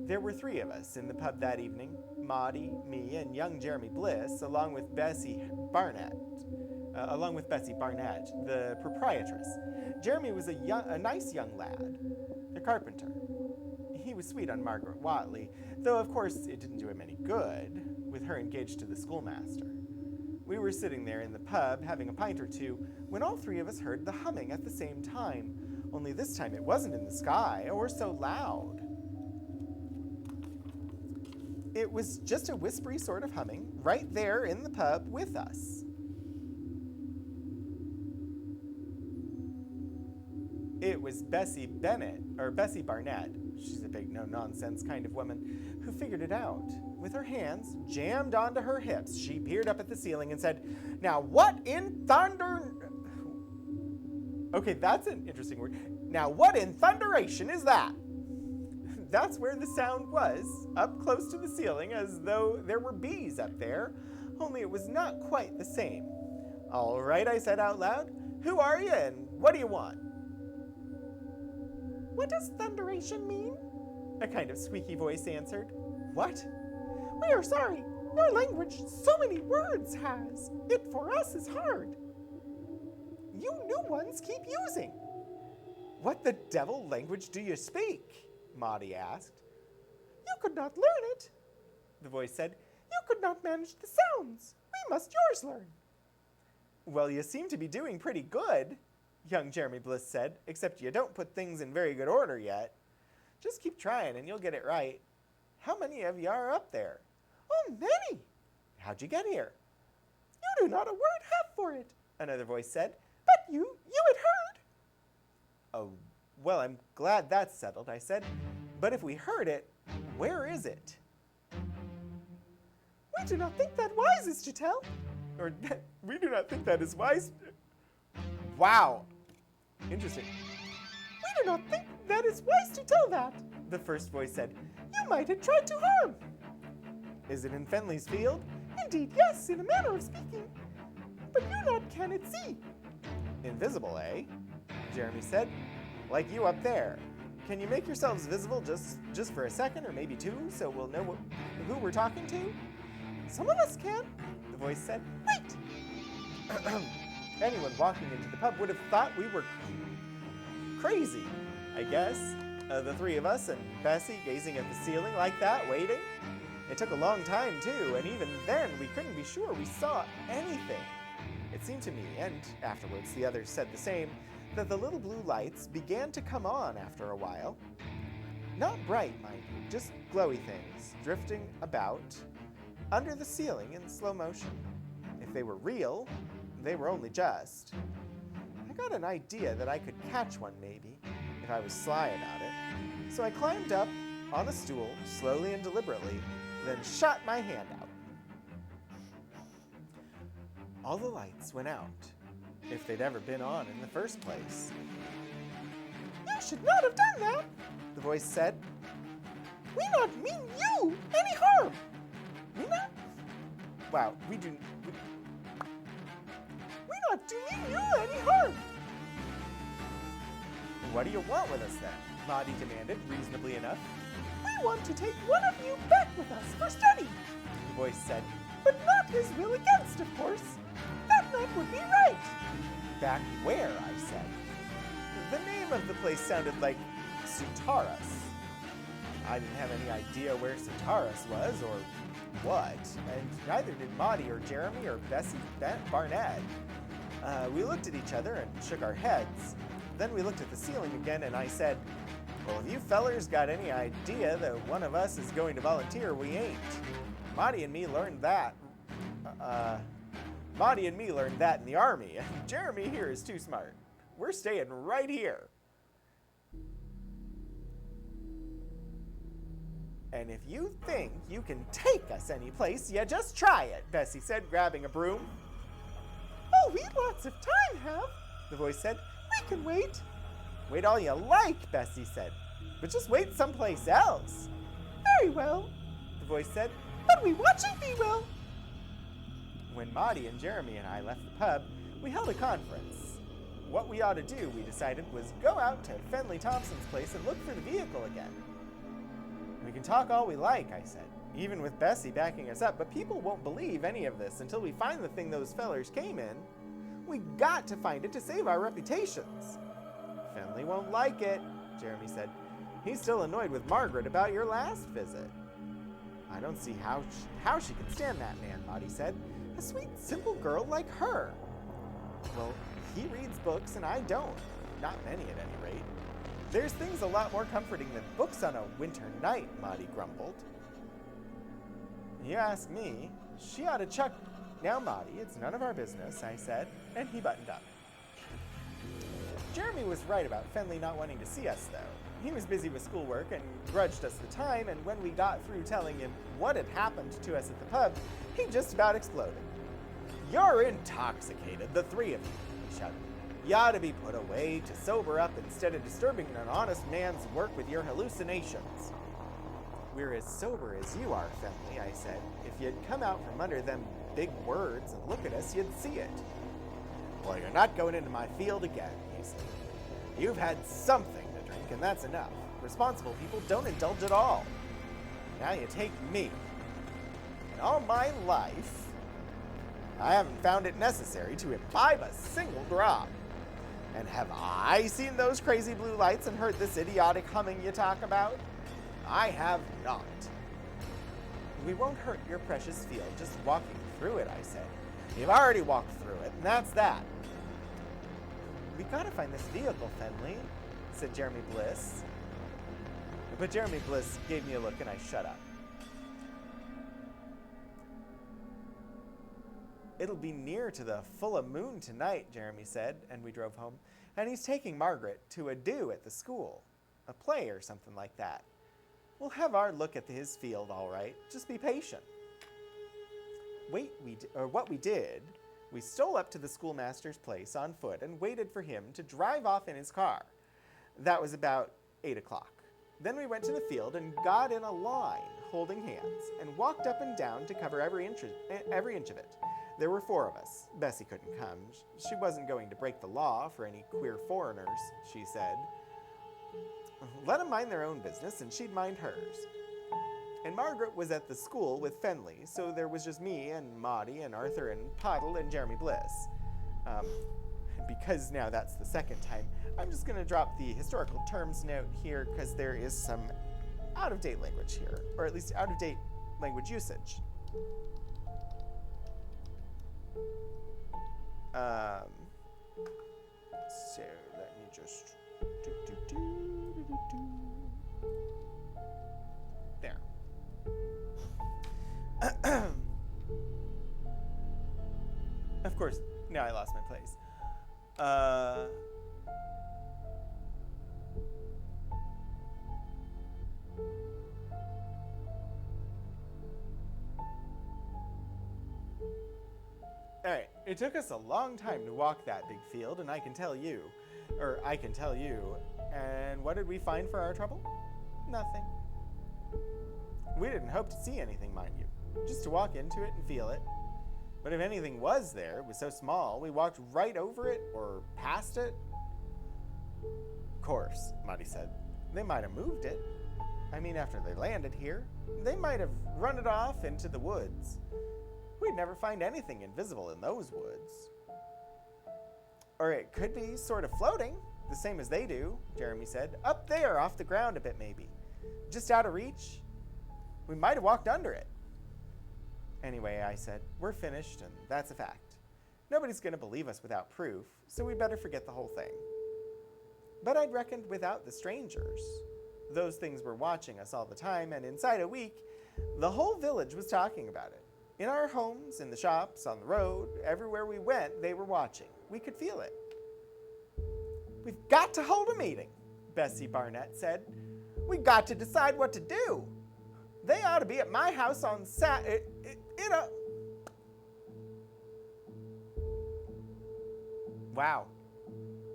There were 3 of us in the pub that evening: Maudie, me, and young Jeremy Bliss, along with Bessie Barnett, the proprietress. Jeremy was a nice young lad, a carpenter. He was sweet on Margaret Watley, though of course it didn't do him any good, with her engaged to the schoolmaster. We were sitting there in the pub, having a pint or two, when all 3 of us heard the humming at the same time, only this time it wasn't in the sky, or so loud. It was just a whispery sort of humming, right there in the pub with us. It was Bessie Barnett, she's a big no-nonsense kind of woman, who figured it out. With her hands jammed onto her hips, she peered up at the ceiling and said, "Now what in thunder..." Okay, that's an interesting word. "Now what in thunderation is that?" That's where the sound was, up close to the ceiling, as though there were bees up there, only it was not quite the same. "All right," I said out loud. "Who are you and what do you want?" "What does thunderation mean?" a kind of squeaky voice answered. "What?" "We are sorry. Your language so many words has. It for us is hard. You new ones keep using." "What the devil language do you speak?" Maudie asked. "You could not learn it," the voice said. "You could not manage the sounds. We must yours learn." "Well, you seem to be doing pretty good," young Jeremy Bliss said, "except you don't put things in very good order yet. Just keep trying and you'll get it right. How many of you are up there?" "Oh, many." "How'd you get here?" "You do not a word have for it," another voice said. "But you had heard." "Oh, well, I'm glad that's settled," I said. "But if we heard it, where is it?" "We do not think that wise is to tell." Or, "We do not think that is wise." Wow. Interesting. "We do not think that is wise to tell that," the first voice said. "You might have tried to harm." "Is it in Fenley's field?" "Indeed, yes, in a manner of speaking. But you not can it see." "Invisible, eh?" Jeremy said. like you up there. Can you make yourselves visible just for a second or maybe two so we'll know who we're talking to? Some of us can, the voice said. Wait! Anyone walking into the pub would have thought we were crazy, I guess. The three of us and Bessie gazing at the ceiling like that, waiting. It took a long time, too, and even then we couldn't be sure we saw anything. It seemed to me, and afterwards the others said the same, that the little blue lights began to come on after a while. Not bright, mind you, just glowy things, drifting about under the ceiling in slow motion. If they were real, they were only just. I got an idea that I could catch one, maybe, if I was sly about it. So I climbed up on a stool, slowly and deliberately, then shot my hand out. All the lights went out, if they'd ever been on in the first place. You should not have done that, the voice said. We not mean you any harm. We not? Wow, we not do mean you any harm. What do you want with us then? Maudie demanded, reasonably enough. We want to take one of you back with us for study, the voice said. But not his will against, of course. That would be right. Back where, I said. The name of the place sounded like Sutaras. I didn't have any idea where Sutaras was or what, and neither did Maudie or Jeremy or Bessie Barnett. We looked at each other and shook our heads. Then we looked at the ceiling again, and I said, well, if you fellers got any idea that one of us is going to volunteer, we ain't. Maudie and me learned that in the Army, and Jeremy here is too smart. We're staying right here. And if you think you can take us anyplace, you just try it, Bessie said, grabbing a broom. Oh, we lots of time have, the voice said. We can wait. Wait all you like, Bessie said. But just wait someplace else. Very well, the voice said. But we watching thee well. When Maudie and Jeremy and I left the pub, we held a conference. What we ought to do, we decided, was go out to Fenley Thompson's place and look for the vehicle again. We can talk all we like, I said, even with Bessie backing us up, but people won't believe any of this until we find the thing those fellers came in. We got to find it to save our reputations. Fenley won't like it, Jeremy said. He's still annoyed with Margaret about your last visit. I don't see how she can stand that man, Maudie said. A sweet, simple girl like her. Well, he reads books and I don't. Not many at any rate. There's things a lot more comforting than books on a winter night, Maudie grumbled. You ask me, she ought to chuck. Now, Maudie, it's none of our business, I said, and he buttoned up. Jeremy was right about Fenley not wanting to see us, though. He was busy with schoolwork and grudged us the time, and when we got through telling him what had happened to us at the pub, he just about exploded. You're intoxicated, the three of you, he shouted. You ought to be put away to sober up instead of disturbing an honest man's work with your hallucinations. We're as sober as you are, Fenley, I said. If you'd come out from under them big words and look at us, you'd see it. Well, you're not going into my field again, he said. You've had something to drink, and that's enough. Responsible people don't indulge at all. Now you take me. In all my life, I haven't found it necessary to imbibe a single drop. And have I seen those crazy blue lights and heard this idiotic humming you talk about? I have not. We won't hurt your precious field just walking through it, I said. You've already walked through it, and that's that. We gotta find this vehicle, Fenley, said Jeremy Bliss. But Jeremy Bliss gave me a look and I shut up. It'll be near to the full moon tonight, Jeremy said, and we drove home. And he's taking Margaret to a do at the school. A play or something like that. We'll have our look at his field, all right. Just be patient. What we did, we stole up to the schoolmaster's place on foot and waited for him to drive off in his car. That was about 8 o'clock. Then we went to the field and got in a line, holding hands, and walked up and down to cover every inch of it. There were 4 of us. Bessie couldn't come. She wasn't going to break the law for any queer foreigners, she said. Let them mind their own business, and she'd mind hers. And Margaret was at the school with Fenley, so there was just me and Maudie and Arthur and Pottle and Jeremy Bliss. Because now that's the second time, I'm just going to drop the historical terms note here because there is some out-of-date language here, or at least out-of-date language usage. So let me just there. Of course, now I lost my place. Alright, it took us a long time to walk that big field, and I can tell you. And what did we find for our trouble? Nothing. We didn't hope to see anything, mind you. Just to walk into it and feel it. But if anything was there, it was so small, we walked right over it or past it. Of course, Maudie said. They might have moved it. I mean, after they landed here, they might have run it off into the woods. We'd never find anything invisible in those woods. Or it could be sort of floating, the same as they do, Jeremy said. Up there, off the ground a bit maybe. Just out of reach. We might have walked under it. Anyway, I said, we're finished, and that's a fact. Nobody's going to believe us without proof, so we better forget the whole thing. But I'd reckoned without the strangers. Those things were watching us all the time, and inside a week, the whole village was talking about it. In our homes, in the shops, on the road, everywhere we went, they were watching. We could feel it. We've got to hold a meeting, Bessie Barnett said. We've got to decide what to do. They ought to be at my house on Wow.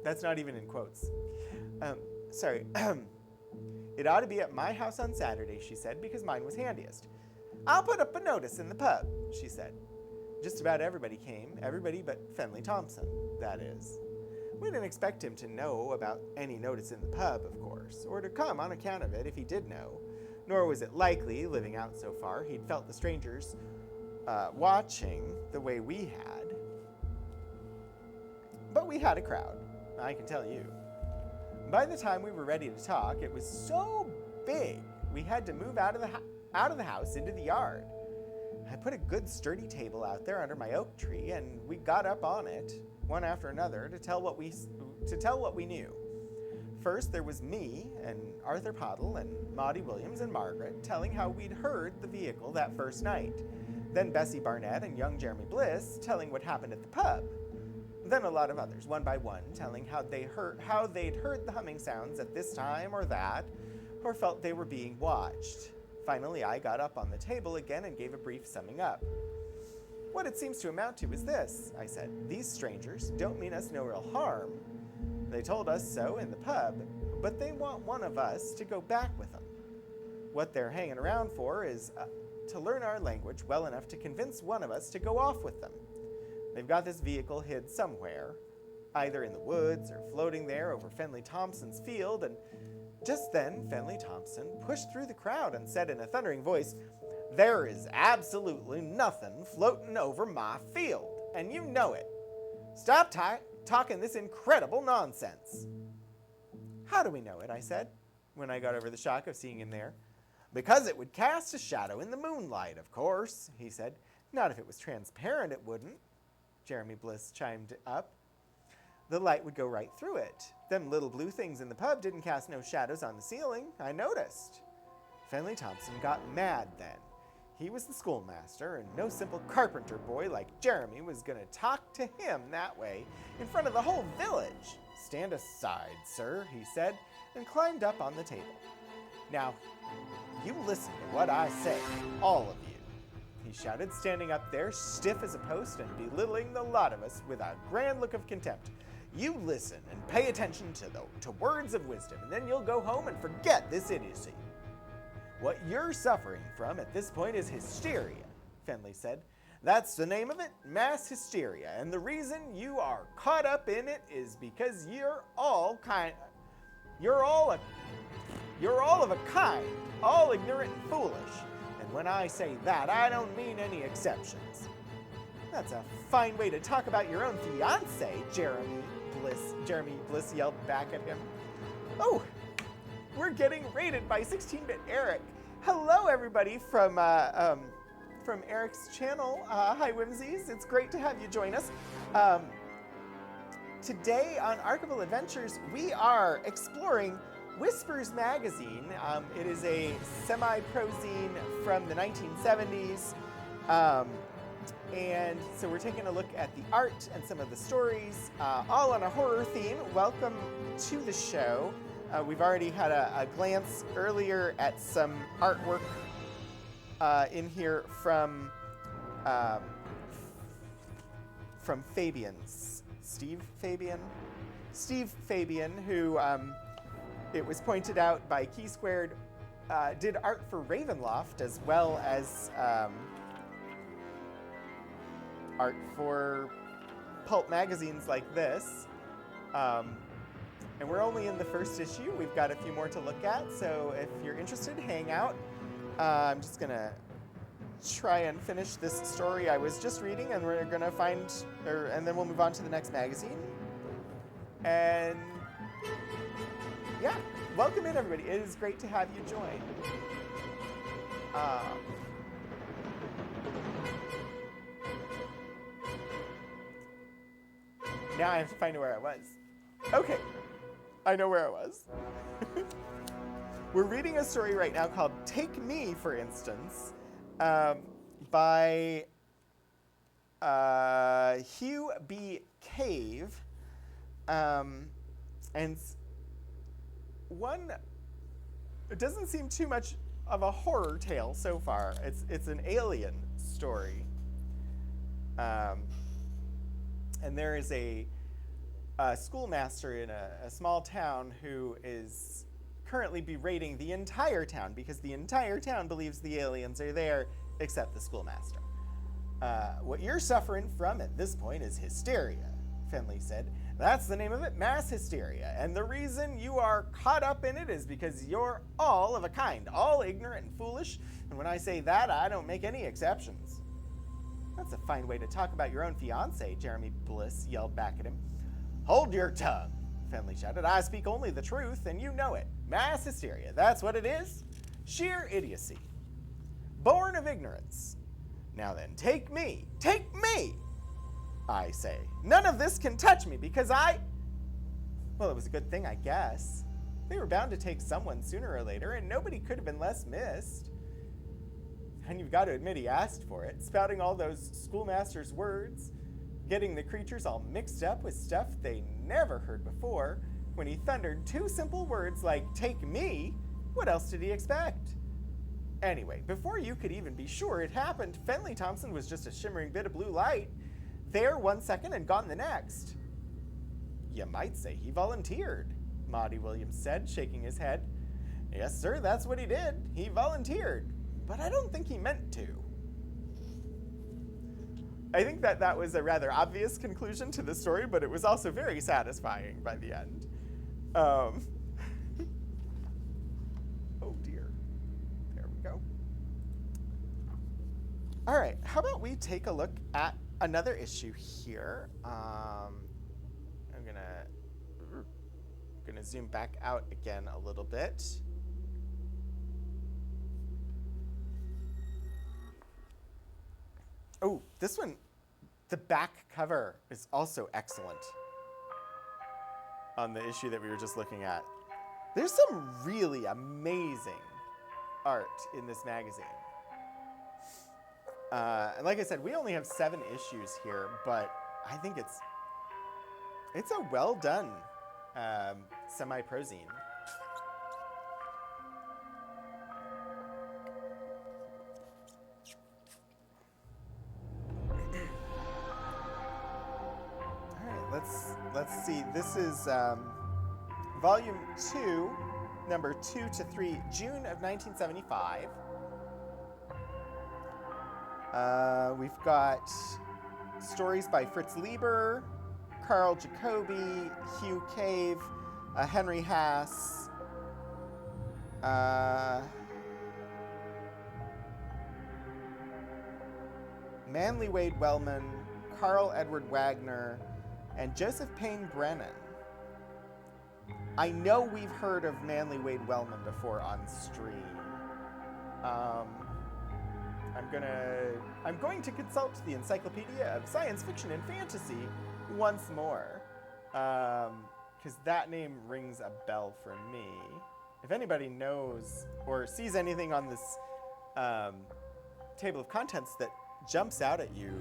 That's not even in quotes. Sorry. It ought to be at my house on Saturday, she said, because mine was handiest. I'll put up a notice in the pub, she said. Just about everybody came, everybody but Fenley Thompson, that is. We didn't expect him to know about any notice in the pub, of course, or to come on account of it if he did know. Nor was it likely, living out so far, he'd felt the strangers watching the way we had. But we had a crowd, I can tell you. By the time we were ready to talk, it was so big we had to move out of the house into the yard. I put a good sturdy table out there under my oak tree, and we got up on it, one after another, to tell what we knew. First, there was me and Arthur Pottle and Maudie Williams and Margaret telling how we'd heard the vehicle that first night. Then Bessie Barnett and young Jeremy Bliss telling what happened at the pub. Then a lot of others, one by one, telling how they'd heard the humming sounds at this time or that, or felt they were being watched. Finally, I got up on the table again and gave a brief summing up. What it seems to amount to is this, I said. These strangers don't mean us no real harm. They told us so in the pub, but they want one of us to go back with them. What they're hanging around for is to learn our language well enough to convince one of us to go off with them. They've got this vehicle hid somewhere, either in the woods or floating there over Fenley Thompson's field, and just then Fenley Thompson pushed through the crowd and said in a thundering voice, "There is absolutely nothing floating over my field, and you know it. Stop talking this incredible nonsense." How do we know it, I said, when I got over the shock of seeing him there. Because it would cast a shadow in the moonlight, of course, he said. Not if it was transparent, it wouldn't, Jeremy Bliss chimed up. The light would go right through it. Them little blue things in the pub didn't cast no shadows on the ceiling, I noticed. Fenley Thompson got mad then. He was the schoolmaster, and no simple carpenter boy like Jeremy was going to talk to him that way in front of the whole village. Stand aside, sir, he said, and climbed up on the table. Now, you listen to what I say, all of you, he shouted, standing up there, stiff as a post and belittling the lot of us with a grand look of contempt. You listen and pay attention to words of wisdom, and then you'll go home and forget this idiocy. What you're suffering from at this point is hysteria, Fenley said. That's the name of it, mass hysteria, and the reason you are caught up in it is because you're all You're all of a kind, all ignorant and foolish. And when I say that, I don't mean any exceptions. That's a fine way to talk about your own fiancé, Jeremy Bliss yelled back at him. Oh, we're getting raided by 16-bit Eric. Hello, everybody from Eric's channel. Hi, Whimsies. It's great to have you join us. Today on Archival Adventures, we are exploring Whispers magazine. It is a semi-prozine from the 1970s. And so we're taking a look at the art and some of the stories, all on a horror theme. Welcome to the show. We've already had a glance earlier at some artwork in here from Fabian's. Steve Fabian, who it was pointed out by Key Squared, did art for Ravenloft as well as art for pulp magazines like this. And we're only in the first issue. We've got a few more to look at, so if you're interested, hang out. I'm just gonna try and finish this story I was just reading, and we're gonna and then we'll move on to the next magazine. And yeah, welcome in, everybody. It is great to have you join. Now I have to find where I was. Okay, I know where I was. We're reading a story right now called Take Me, for instance, by Hugh B. Cave. And it doesn't seem too much of a horror tale so far. It's an alien story. And there is a schoolmaster in a small town who is currently berating the entire town because the entire town believes the aliens are there except the schoolmaster. What you're suffering from at this point is hysteria, Finley said. That's the name of it, mass hysteria. And the reason you are caught up in it is because you're all of a kind, all ignorant and foolish. And when I say that, I don't make any exceptions. That's a fine way to talk about your own fiancé, Jeremy Bliss yelled back at him. Hold your tongue, Finley shouted. I speak only the truth, and you know it. Mass hysteria, that's what it is. Sheer idiocy. Born of ignorance. Now then, take me, I say. None of this can touch me because well, it was a good thing, I guess. They were bound to take someone sooner or later, and nobody could have been less missed. And you've got to admit he asked for it, spouting all those schoolmaster's words, getting the creatures all mixed up with stuff they never heard before. When he thundered two simple words like, take me, what else did he expect? Anyway, before you could even be sure it happened, Fenley Thompson was just a shimmering bit of blue light. There 1 second and gone the next. You might say he volunteered, Maudie Williams said, shaking his head. Yes, sir, that's what he did. He volunteered. But I don't think he meant to. I think that was a rather obvious conclusion to the story, but it was also very satisfying by the end. Oh dear. There we go. All right, how about we take a look at another issue here. I'm gonna zoom back out again a little bit. Oh, this one, the back cover is also excellent on the issue that we were just looking at. There's some really amazing art in this magazine. And like I said, we only have 7 issues here, but I think it's a well done semi-prozine. Let's see. This is volume 2, number 2 to 3, June of 1975. We've got stories by Fritz Lieber, Carl Jacobi, Hugh Cave, Henry Haas, Manly Wade Wellman, Carl Edward Wagner, and Joseph Payne Brennan. I know we've heard of Manly Wade Wellman before on stream. I'm going to consult the Encyclopedia of Science Fiction and Fantasy once more, because that name rings a bell for me. If anybody knows or sees anything on this table of contents that jumps out at you,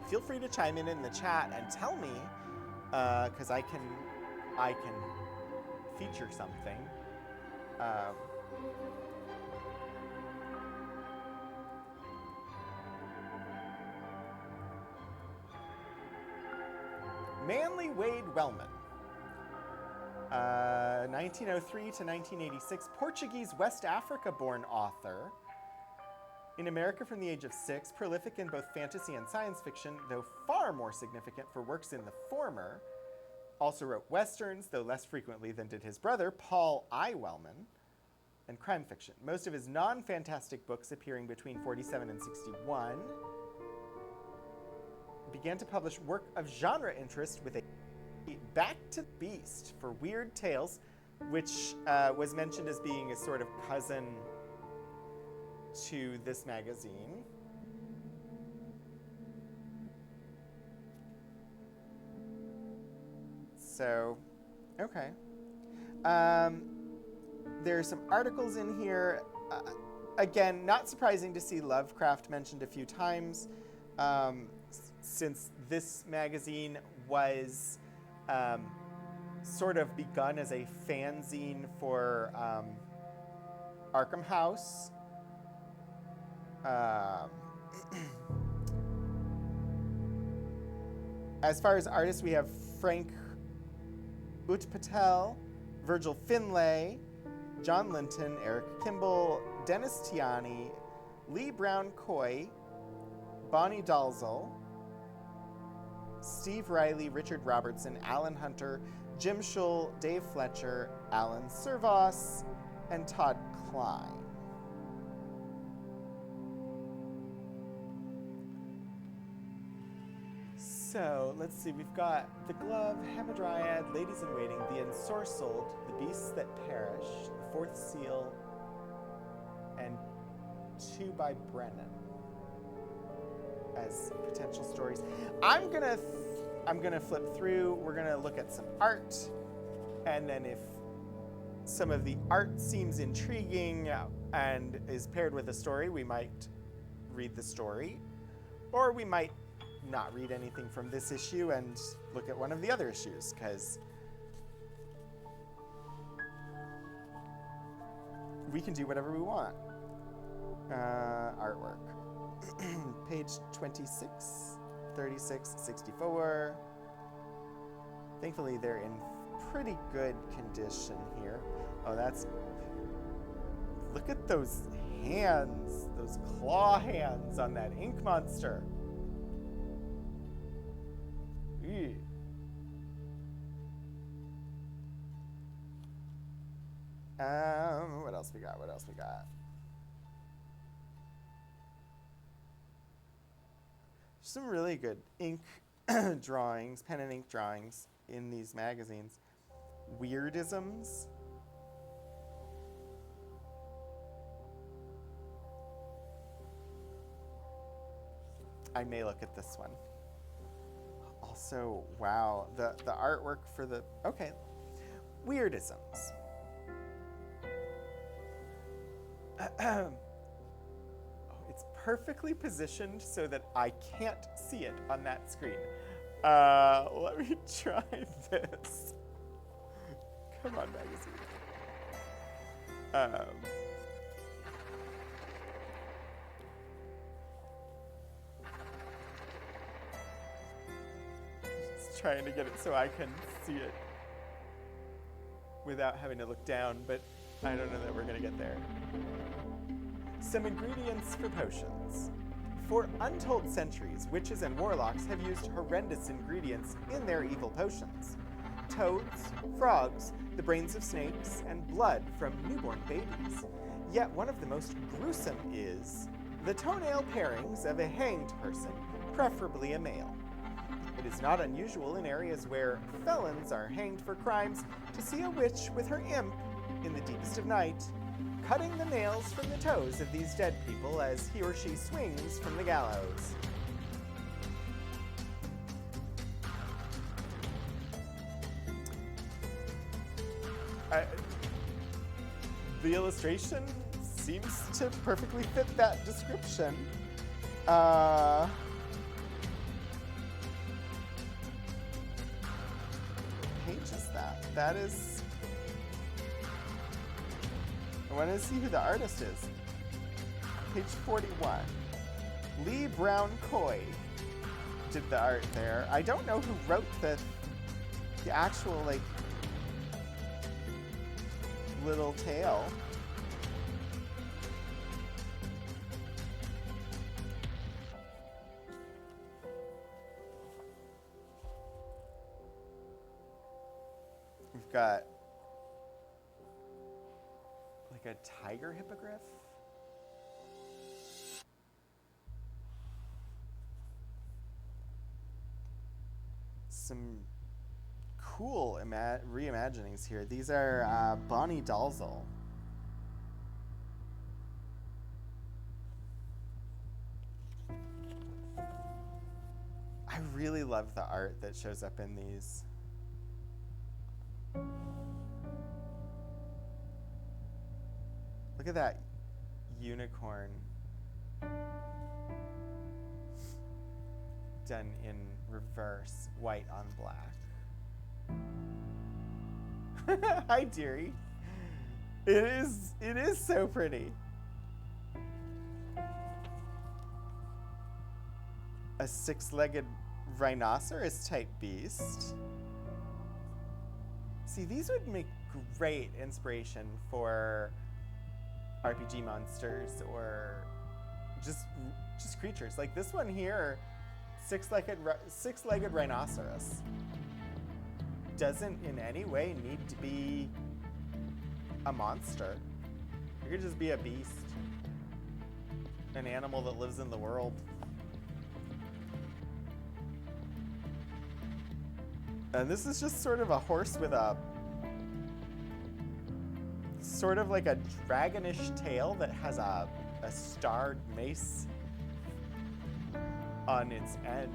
feel free to chime in the chat and tell me, because I can feature something. Manly Wade Wellman, 1903 to 1986, Portuguese West Africa-born author. In America from the age of 6, prolific in both fantasy and science fiction, though far more significant for works in the former. Also wrote westerns, though less frequently than did his brother, Paul I. Wellman, and crime fiction. Most of his non-fantastic books appearing between 47 and 61. Began to publish work of genre interest with a Back to the Beast for Weird Tales, which was mentioned as being a sort of cousin to this magazine. So, okay. There are some articles in here. Again, not surprising to see Lovecraft mentioned a few times, since this magazine was sort of begun as a fanzine for Arkham House. As far as artists, we have Frank Utpatel, Virgil Finlay, John Linton, Eric Kimball, Dennis Tiani, Lee Brown Coy, Bonnie Dalzell, Steve Riley, Richard Robertson, Alan Hunter, Jim Schull, Dave Fletcher, Alan Servos, and Todd Klein. So, let's see, we've got The Glove, Hamadryad, Ladies in Waiting, The Ensorcelled, The Beasts That Perish, The Fourth Seal, and 2 by Brennan as potential stories. I'm gonna flip through. We're gonna look at some art, and then if some of the art seems intriguing and is paired with a story, we might read the story, or we might not read anything from this issue and look at one of the other issues, because we can do whatever we want. Artwork. Page 26, 36, 64. Thankfully, they're in pretty good condition here. Oh, that's... Look at those hands, those claw hands on that ink monster. Ew. What else we got? Some really good ink drawings, pen and ink drawings in these magazines. Weirdisms. I may look at this one. Also, wow, the artwork for the... Okay. Weirdisms. Oh, it's perfectly positioned so that I can't see it on that screen. Let me try this. Come on, magazine. Just trying to get it so I can see it without having to look down, but I don't know that we're gonna get there. Some ingredients for potions. For untold centuries, witches and warlocks have used horrendous ingredients in their evil potions. toads, frogs, the brains of snakes, and blood from newborn babies. Yet one of the most gruesome is the toenail parings of a hanged person, preferably a male. It is not unusual in areas where felons are hanged for crimes to see a witch with her imp in the deepest of night, cutting the nails from the toes of these dead people as he or she swings from the gallows. The illustration seems to perfectly fit that description. What page is that? That is... I want to see who the artist is. Page 41. Lee Brown Coy did the art there. I don't know who wrote the actual, like, little tale. We've got like a tiger hippogriff. Some cool reimaginings here. These are Bonnie Dalzell. I really love the art that shows up in these. Look at that unicorn done in reverse, white on black. Hi, dearie. It is so pretty. A six-legged rhinoceros type beast. See, these would make great inspiration for RPG monsters or just creatures. Like this one here, six-legged rhinoceros. Doesn't in any way need to be a monster. It could just be a beast. An animal that lives in the world. And this is just sort of a horse with a sort of like a dragonish tail that has a starred mace on its end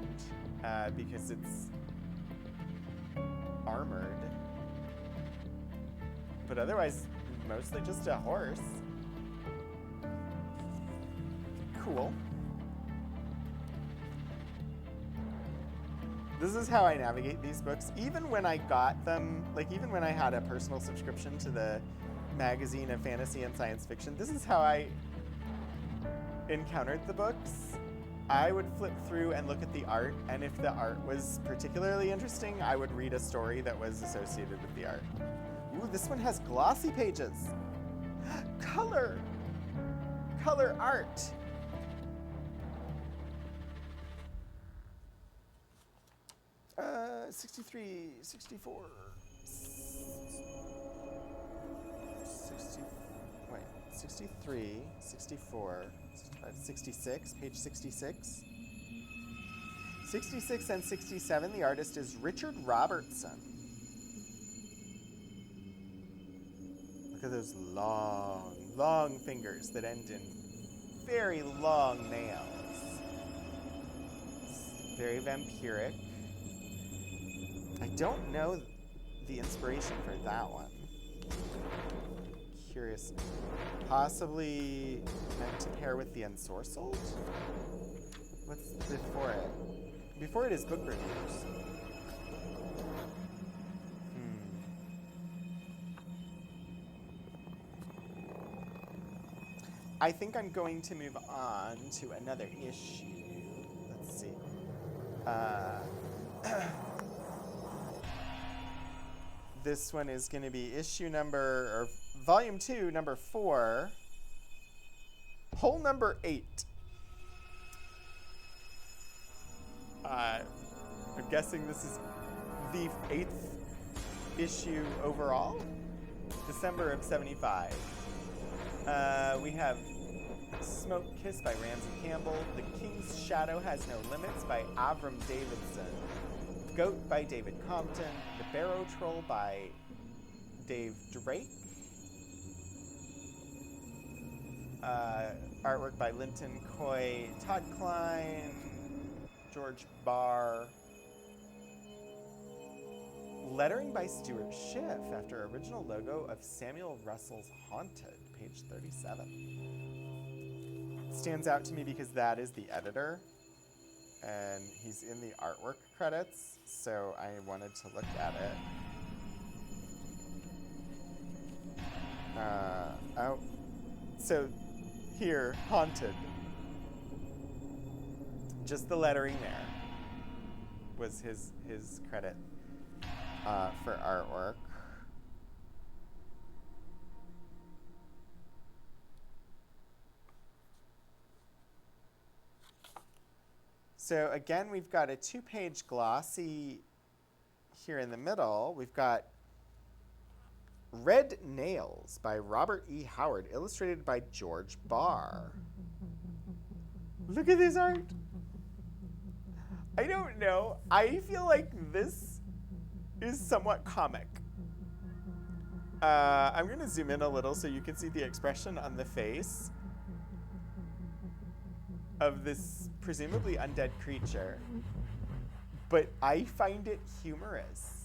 because it's armored. But otherwise, mostly just a horse. Cool. This is how I navigate these books. Even when I got them, like even when I had a personal subscription to the magazine of fantasy and science fiction, this is how I encountered the books. I would flip through and look at the art, and if the art was particularly interesting, I would read a story that was associated with the art. Ooh, this one has glossy pages. Color art. Uh, 63, 64, 63, 64, 66, page 66. 66 and 67, the artist is Richard Robertson. Look at those long fingers that end in very long nails. It's very vampiric. I don't know the inspiration for that one. Curious. Possibly meant to pair with the Ensorcelled? What's before it? Before it is book reviews. I think I'm going to move on to another issue. Let's see. This one is going to be volume 2, number 4, whole number 8. I'm guessing this is the 8th issue overall. December of 75. We have Smoke Kiss by Ramsey Campbell. The King's Shadow Has No Limits by Avram Davidson. Goat by David Compton. The Barrow Troll by Dave Drake. Artwork by Linton Coy, Todd Klein, George Barr. Lettering by Stuart Schiff after original logo of Samuel Russell's Haunted, page 37. It stands out to me because that is the editor, and he's in the artwork credits, so I wanted to look at it. So here, Haunted. Just the lettering there was his credit for artwork. So again, we've got a 2-page glossy here in the middle. We've got Red Nails by Robert E. Howard, illustrated by George Barr. Look at this art. I don't know. I feel like this is somewhat comic. I'm going to zoom in a little so you can see the expression on the face of this presumably undead creature. But I find it humorous.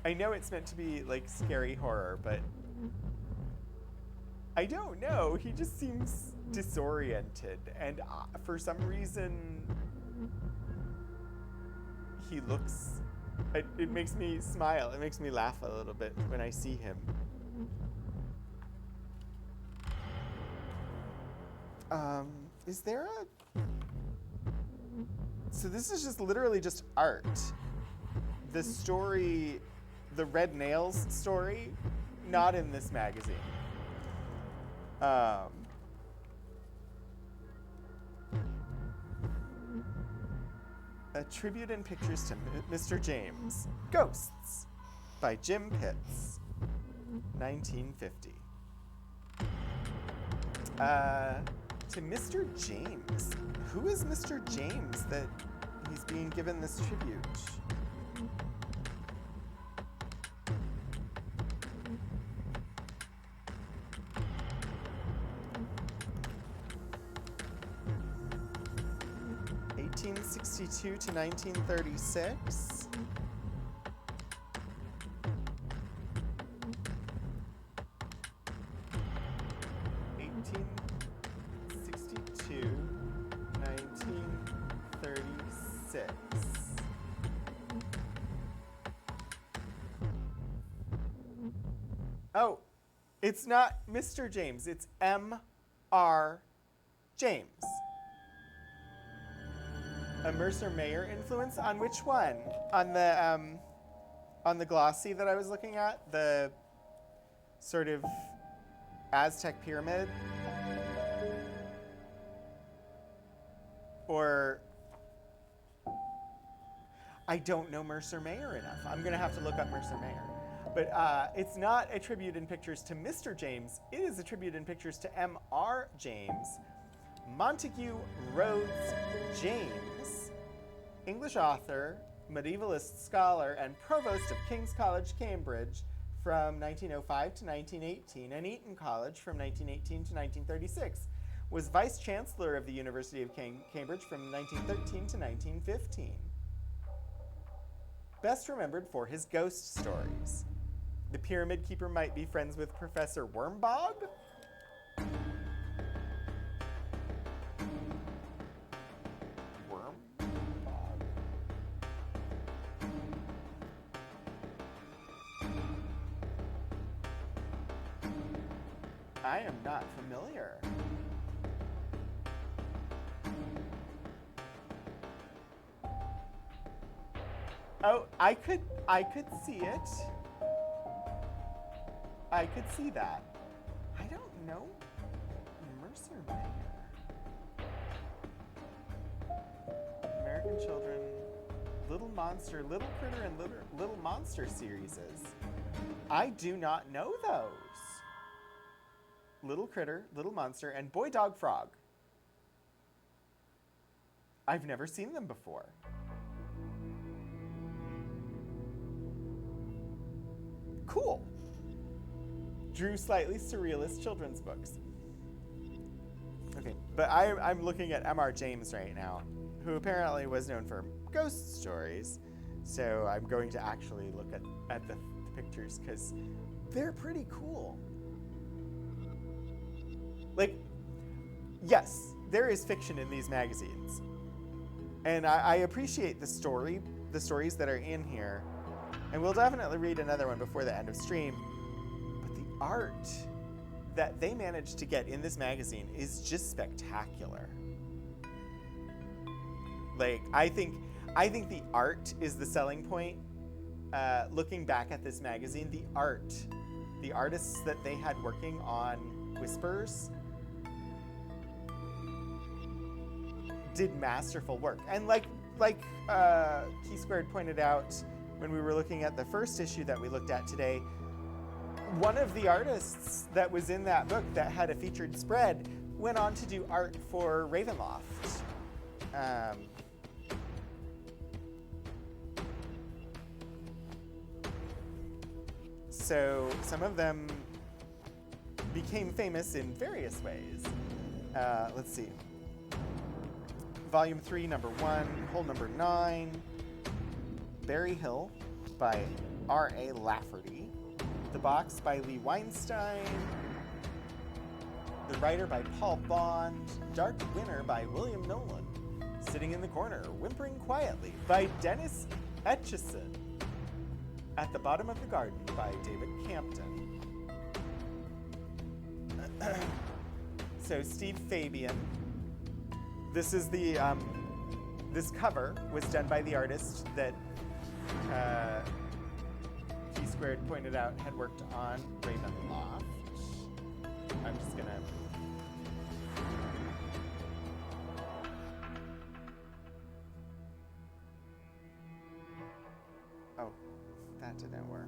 I know it's meant to be like scary horror, but I don't know. He just seems disoriented, and for some reason, he looks. It makes me smile. It makes me laugh a little bit when I see him. Is there a? So this is just literally just art. The story. The Red Nails story, not in this magazine. A tribute and pictures to Mr. James. Ghosts by Jim Pitts, 1950. To Mr. James. Who is Mr. James that he's being given this tribute? 1862 to 1936. Oh, it's not Mr. James, it's M.R. James. A Mercer Mayer influence on which one? On the glossy that I was looking at, the sort of Aztec pyramid? Or I don't know Mercer Mayer enough. I'm gonna have to look up Mercer Mayer. But it's not a tribute in pictures to Mr. James. It is a tribute in pictures to M.R. James. Montague Rhodes James, English author, medievalist scholar, and provost of King's College, Cambridge from 1905 to 1918, and Eton College from 1918 to 1936. Was vice-chancellor of the University of Cambridge from 1913 to 1915. Best remembered for his ghost stories. The Pyramid Keeper might be friends with Professor Wormbog? Wormbog? I am not familiar. Oh, I could see it. I could see that. I don't know Mercer Mayer. American Children, Little Monster, Little Critter, and Little Monster series. I do not know those. Little Critter, Little Monster, and Boy Dog Frog. I've never seen them before. Cool. Drew slightly surrealist children's books. Okay, but I'm looking at M.R. James right now, who apparently was known for ghost stories. So I'm going to actually look at the pictures because they're pretty cool. Like, yes, there is fiction in these magazines. And I appreciate the stories that are in here. And we'll definitely read another one before the end of stream. But the art that they managed to get in this magazine is just spectacular. Like, I think the art is the selling point. Looking back at this magazine, the artists that they had working on Whispers did masterful work. And like Key Squared pointed out when we were looking at the first issue that we looked at today, one of the artists that was in that book that had a featured spread went on to do art for Ravenloft. So some of them became famous in various ways. Let's see. Volume 3, number 1, whole number 9, Berry Hill by R.A. Lafferty, The Box by Lee Weinstein, The Writer by Paul Bond, Dark Winter by William Nolan, Sitting in the Corner, Whimpering Quietly by Dennis Etchison, At the Bottom of the Garden by David Campton. So Steve Fabian. This is the, this cover was done by the artist that Key Squared pointed out had worked on Ravenloft. I'm just gonna... Oh, that didn't work.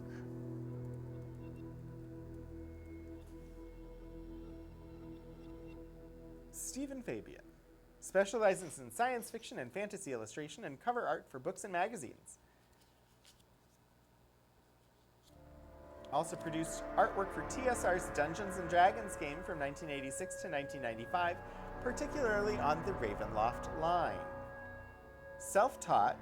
Stephen Fabian specializes in science fiction and fantasy illustration and cover art for books and magazines. Also produced artwork for TSR's Dungeons & Dragons game from 1986 to 1995, particularly on the Ravenloft line. Self-taught,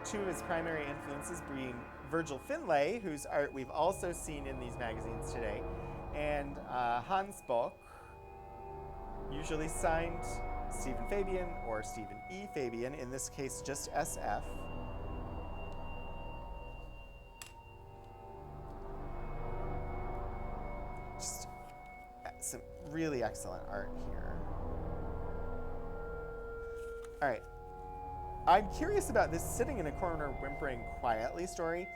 two of his primary influences being Virgil Finlay, whose art we've also seen in these magazines today, and Hans Bock, usually signed Stephen Fabian or Stephen E. Fabian, in this case just SF. Just some really excellent art here. All right. I'm curious about this Sitting in a Corner Whimpering Quietly story.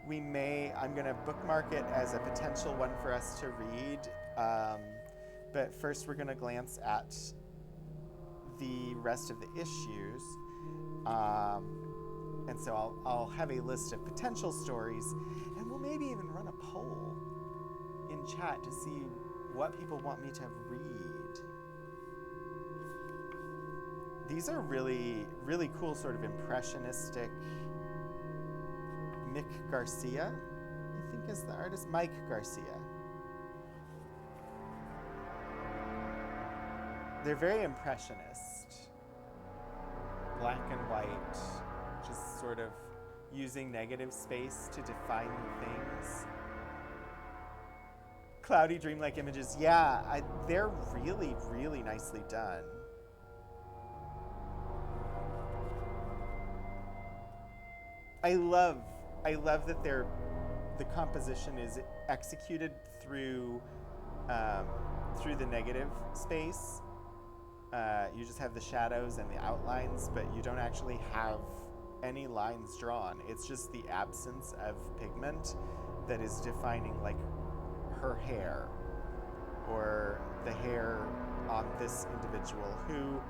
I'm going to bookmark it as a potential one for us to read. But first we're going to glance at the rest of the issues. And so I'll have a list of potential stories, and we'll maybe even run a poll in chat to see what people want me to read. These are really, really cool, sort of impressionistic. Mick Garcia, I think is the artist. Mike Garcia. They're very impressionist. Black and white, just sort of using negative space to define things. Cloudy, dreamlike images. Yeah, they're really, really nicely done. I love that the composition is executed through the negative space. You just have the shadows and the outlines, but you don't actually have any lines drawn. It's just the absence of pigment that is defining, like, her hair or the hair on this individual who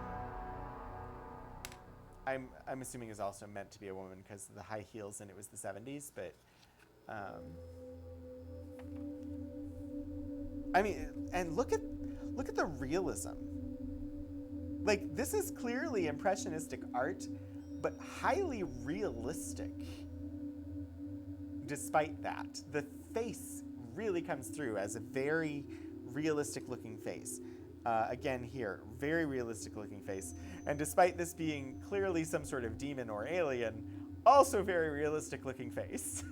I'm assuming is also meant to be a woman because of the high heels and it was the 70s, but I mean, and look at the realism. Like, this is clearly impressionistic art, but highly realistic. Despite that, the face really comes through as a very realistic looking face. Again here, very realistic looking face. And despite this being clearly some sort of demon or alien, also very realistic looking face.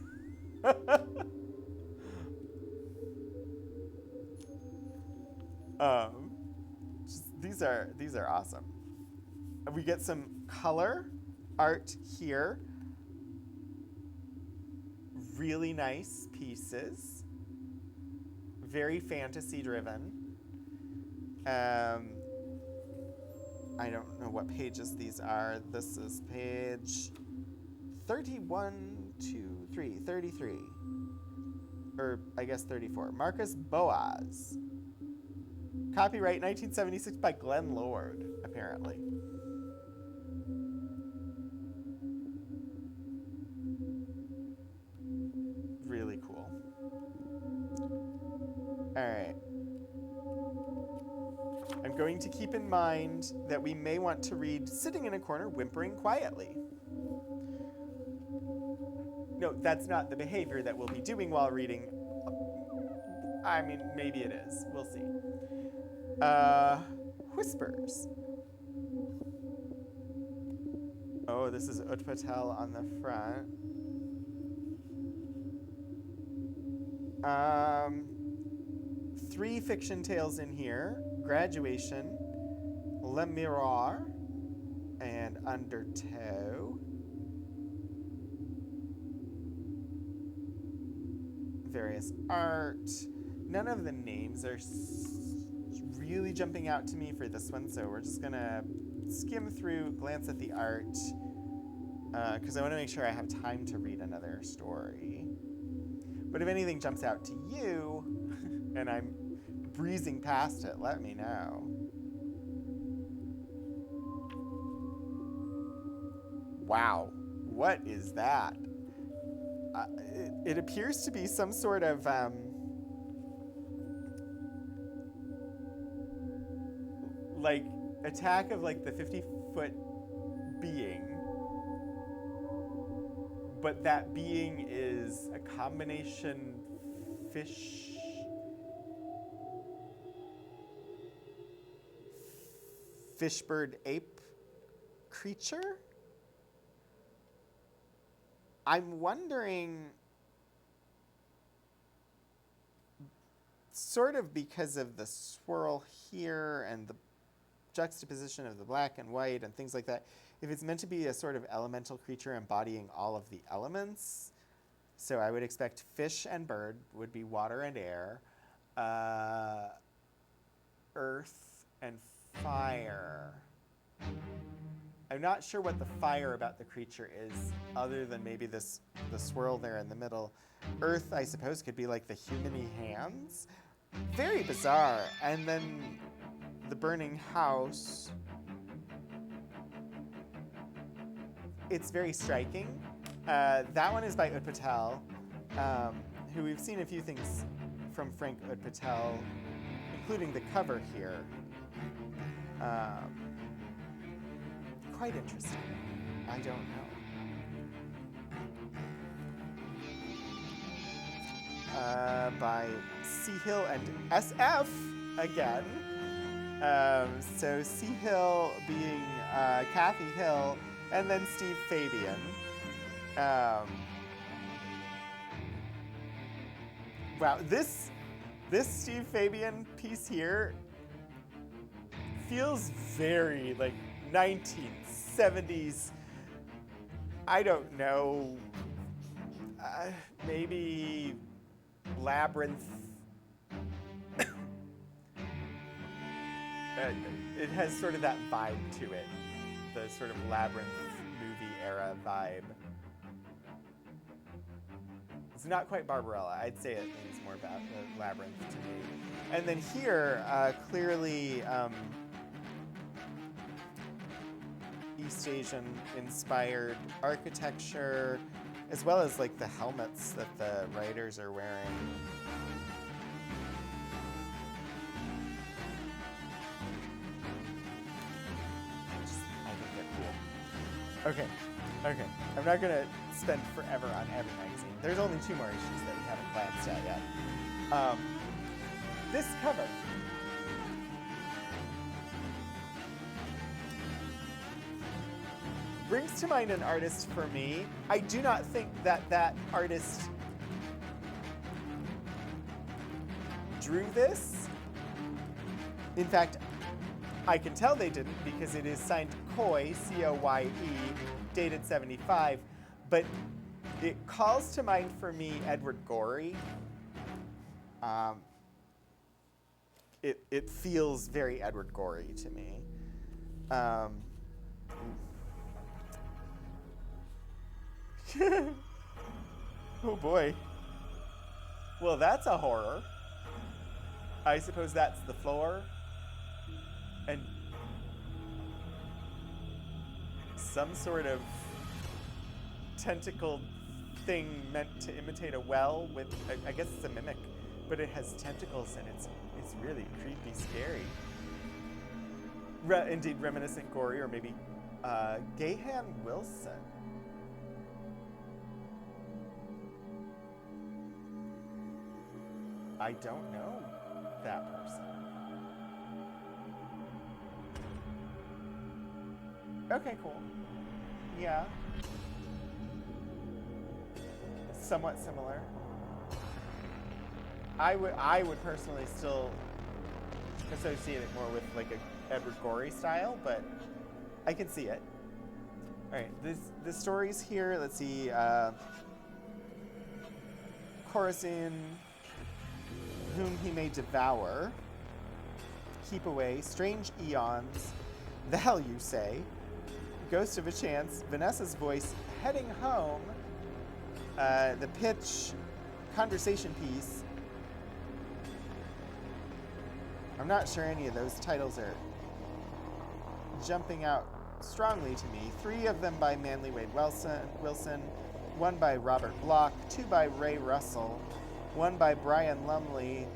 These are awesome. We get some color art here. Really nice pieces. Very fantasy driven. I don't know what pages these are. This is page 33. Or I guess 34. Marcus Boaz. Copyright 1976 by Glenn Lord, apparently. Really cool. All right. I'm going to keep in mind that we may want to read Sitting in a Corner, Whimpering Quietly. No, that's not the behavior that we'll be doing while reading. I mean, maybe it is. We'll see. Whispers. Oh, this is Utpatel on the front. 3 fiction tales in here. Graduation, Le Miroir, and Undertow. Various art. None of the names are really jumping out to me for this one, so we're just gonna skim through, glance at the art, because I want to make sure I have time to read another story. But if anything jumps out to you, and I'm breezing past it, let me know. Wow, what is that? It appears to be some sort of like attack of like the 50-foot being, but that being is a combination fish bird ape creature. I'm wondering, sort of because of the swirl here and the juxtaposition of the black and white and things like that, if it's meant to be a sort of elemental creature embodying all of the elements. So I would expect fish and bird would be water and air, earth and fire. I'm not sure what the fire about the creature is, other than maybe the swirl there in the middle. Earth, I suppose, could be like the human-y hands. Very bizarre. And then the burning house. It's very striking. That one is by Utpatel, who we've seen a few things from Frank Utpatel, including the cover here. Quite interesting. I don't know. By C. Hill and SF again. So C. Hill being Kathy Hill, and then Steve Fabian. Wow, this Steve Fabian piece here feels very like 1970s. I don't know. Maybe Labyrinth. It has sort of that vibe to it, the sort of Labyrinth movie era vibe. It's not quite Barbarella. I'd say it leans more about the Labyrinth to me. And then here, clearly, East Asian inspired architecture, as well as like the helmets that the writers are wearing. I think they're cool. Okay. I'm not gonna spend forever on every magazine. There's only 2 more issues that we haven't glanced at yet. This cover. Brings to mind an artist for me. I do not think that that artist drew this. In fact, I can tell they didn't because it is signed Coye, C-O-Y-E, dated 75, but it calls to mind for me Edward Gorey. It feels very Edward Gorey to me. Oh boy. Well, that's a horror. I suppose that's the floor. And some sort of tentacled thing meant to imitate a well with, I guess it's a mimic, but it has tentacles and it's really creepy, scary. Indeed, reminiscent Gory, or maybe Gahan Wilson. I don't know that person. Okay, cool. Yeah. Somewhat similar. I would personally still associate it more with like a Edward Gorey style, but I can see it. All right, the stories here. Let's see. Corazin, whom he may devour. Keep away. Strange eons. The hell you say. Ghost of a chance. Vanessa's voice. Heading home. The pitch. Conversation piece. I'm not sure any of those titles are jumping out strongly to me. 3 of them by Manly Wade Wilson, 1 by Robert Block, 2 by Ray Russell, 1 by Brian Lumley,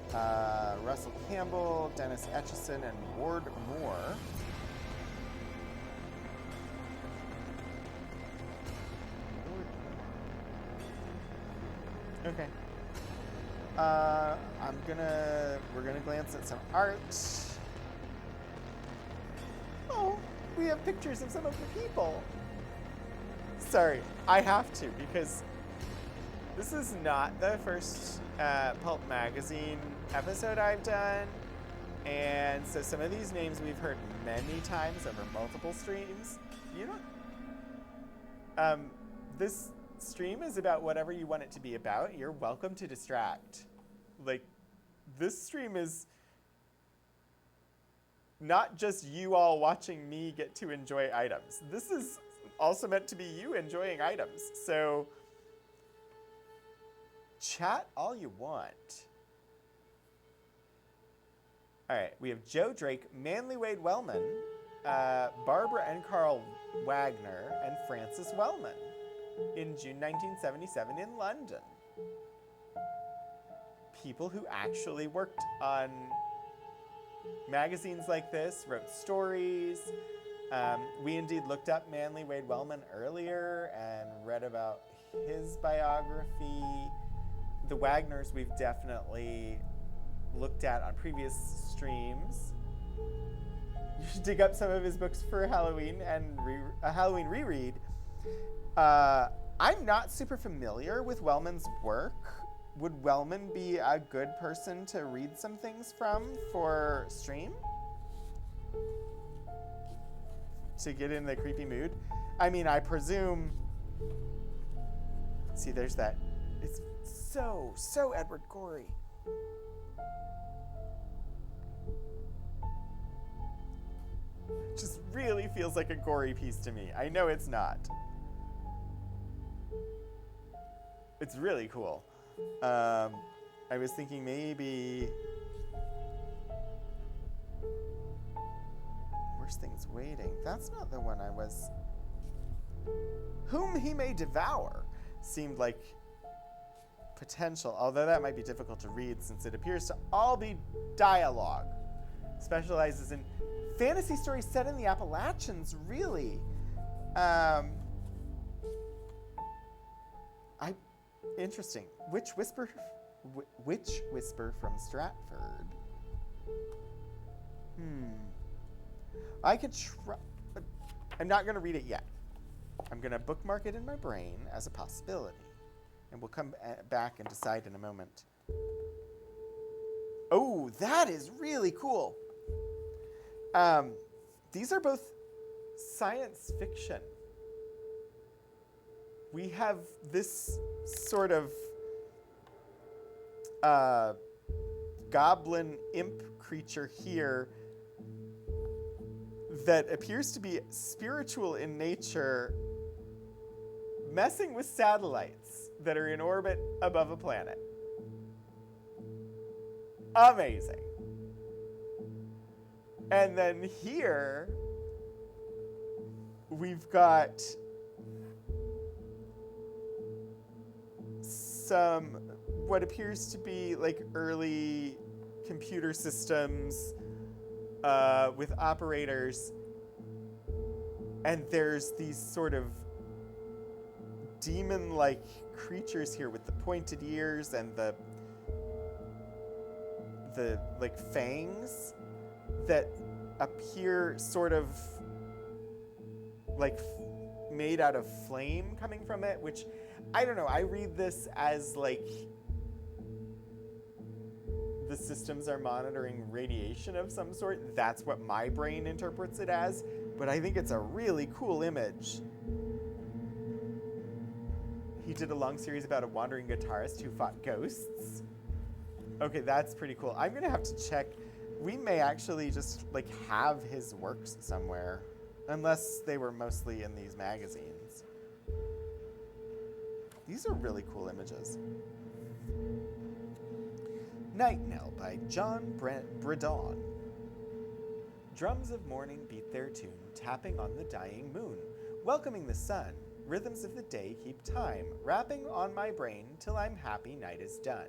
Russell Campbell, Dennis Etchison, and Ward Moore. Okay. We're gonna glance at some art. Oh, we have pictures of some of the people. Sorry, I have to, because this is not the first Pulp Magazine episode I've done. And so some of these names we've heard many times over multiple streams. You know, this stream is about whatever you want it to be about. You're welcome to distract. Like, this stream is not just you all watching me get to enjoy items. This is also meant to be you enjoying items. So chat all you want. All right, we have Joe Drake, Manly Wade Wellman, Barbara and Carl Wagner, and Francis Wellman in June 1977 in London. People who actually worked on magazines like this, wrote stories. We indeed looked up Manly Wade Wellman earlier and read about his biography. The Wagners we've definitely looked at on previous streams. You should dig up some of his books for Halloween and a Halloween reread. I'm not super familiar with Wellman's work. Would Wellman be a good person to read some things from for stream? To get in the creepy mood? I mean, I presume... See, there's that. It's so Edward Gorey. Just really feels like a gory piece to me. I know it's not. It's really cool. I was thinking maybe... Worst things waiting. That's not the one I was... Whom he may devour seemed like potential, although that might be difficult to read since it appears to all be dialogue. Specializes in fantasy stories set in the Appalachians, really. Interesting. Which whisper from Stratford? I could try. I'm not going to read it yet. I'm going to bookmark it in my brain as a possibility. And we'll come back and decide in a moment. Oh, that is really cool. These are both science fiction. We have this sort of goblin imp creature here that appears to be spiritual in nature, messing with satellites that are in orbit above a planet. Amazing. And then here, we've got some, what appears to be like early computer systems with operators. And there's these sort of demon-like creatures here with the pointed ears and the like fangs that appear sort of like made out of flame coming from it, which I don't know. I read this as like the systems are monitoring radiation of some sort. That's what my brain interprets it as, but I think it's a really cool image. He did a long series about a wandering guitarist who fought ghosts. Okay, that's pretty cool. I'm gonna have to check. We may actually just like have his works somewhere, unless they were mostly in these magazines. These are really cool images. Night Knell by John Bredon. Drums of morning beat their tune, tapping on the dying moon, welcoming the sun. Rhythms of the day keep time, rapping on my brain till I'm happy night is done.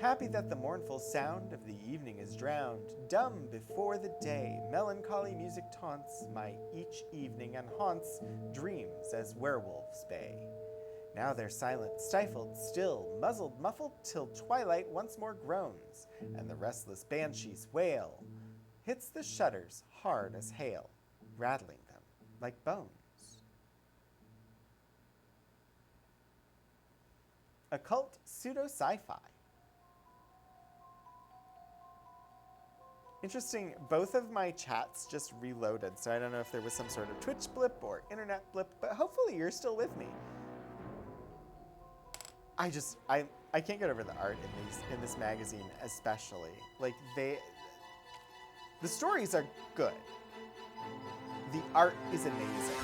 Happy that the mournful sound of the evening is drowned, dumb before the day. Melancholy music taunts my each evening and haunts dreams as werewolves bay. Now they're silent, stifled, still, muzzled, muffled, till twilight once more groans, and the restless banshees wail. Hits the shutters hard as hail, rattling them like bones. Occult pseudo-sci-fi. Interesting, both of my chats just reloaded, so I don't know if there was some sort of Twitch blip or internet blip, but hopefully you're still with me. I can't get over the art in this magazine, especially. Like the stories are good. The art is amazing.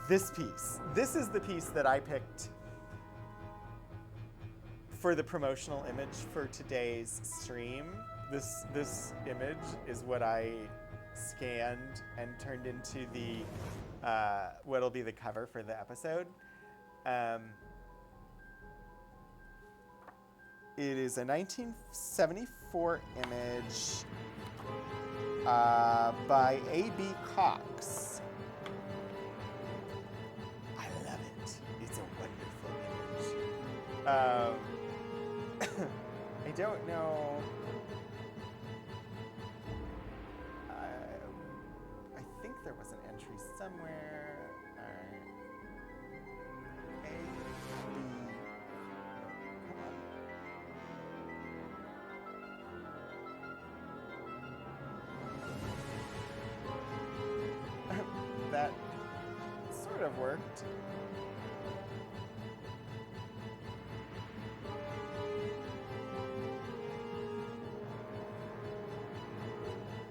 This is the piece that I picked for the promotional image for today's stream. This image is what I scanned and turned into the what'll be the cover for the episode. It is a 1974 image by A.B. Cox. I love it. It's a wonderful image. I don't know. I think there was an entry somewhere. A, B. Come on. That sort of worked.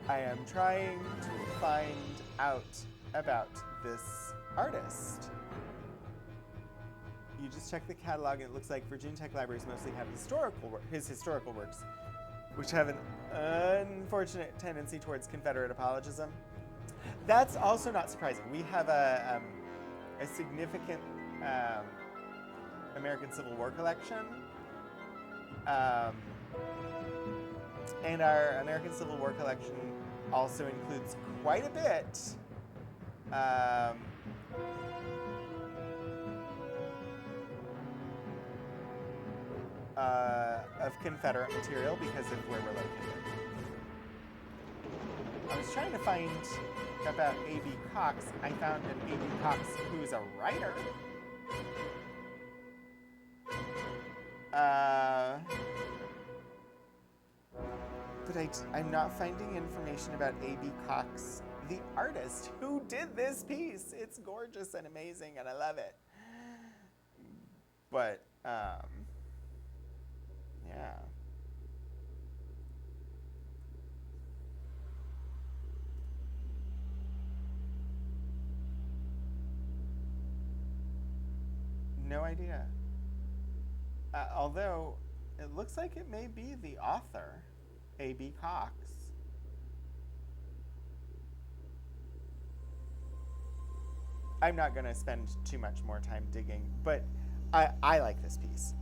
I am trying to find out about this artist. You just check the catalog and it looks like Virginia Tech Libraries mostly have his historical works. which have an unfortunate tendency towards Confederate apologism. That's also not surprising. We have a significant American Civil War collection, and our American Civil War collection also includes quite a bit of Confederate material because of where we're located. I was trying to find about A.B. Cox. I found an A.B. Cox who's a writer. But I'm not finding information about A.B. Cox, the artist who did this piece. It's gorgeous and amazing, and I love it. But, yeah. No idea. Although, it looks like it may be the author, A.B. Cox. I'm not going to spend too much more time digging, but I like this piece.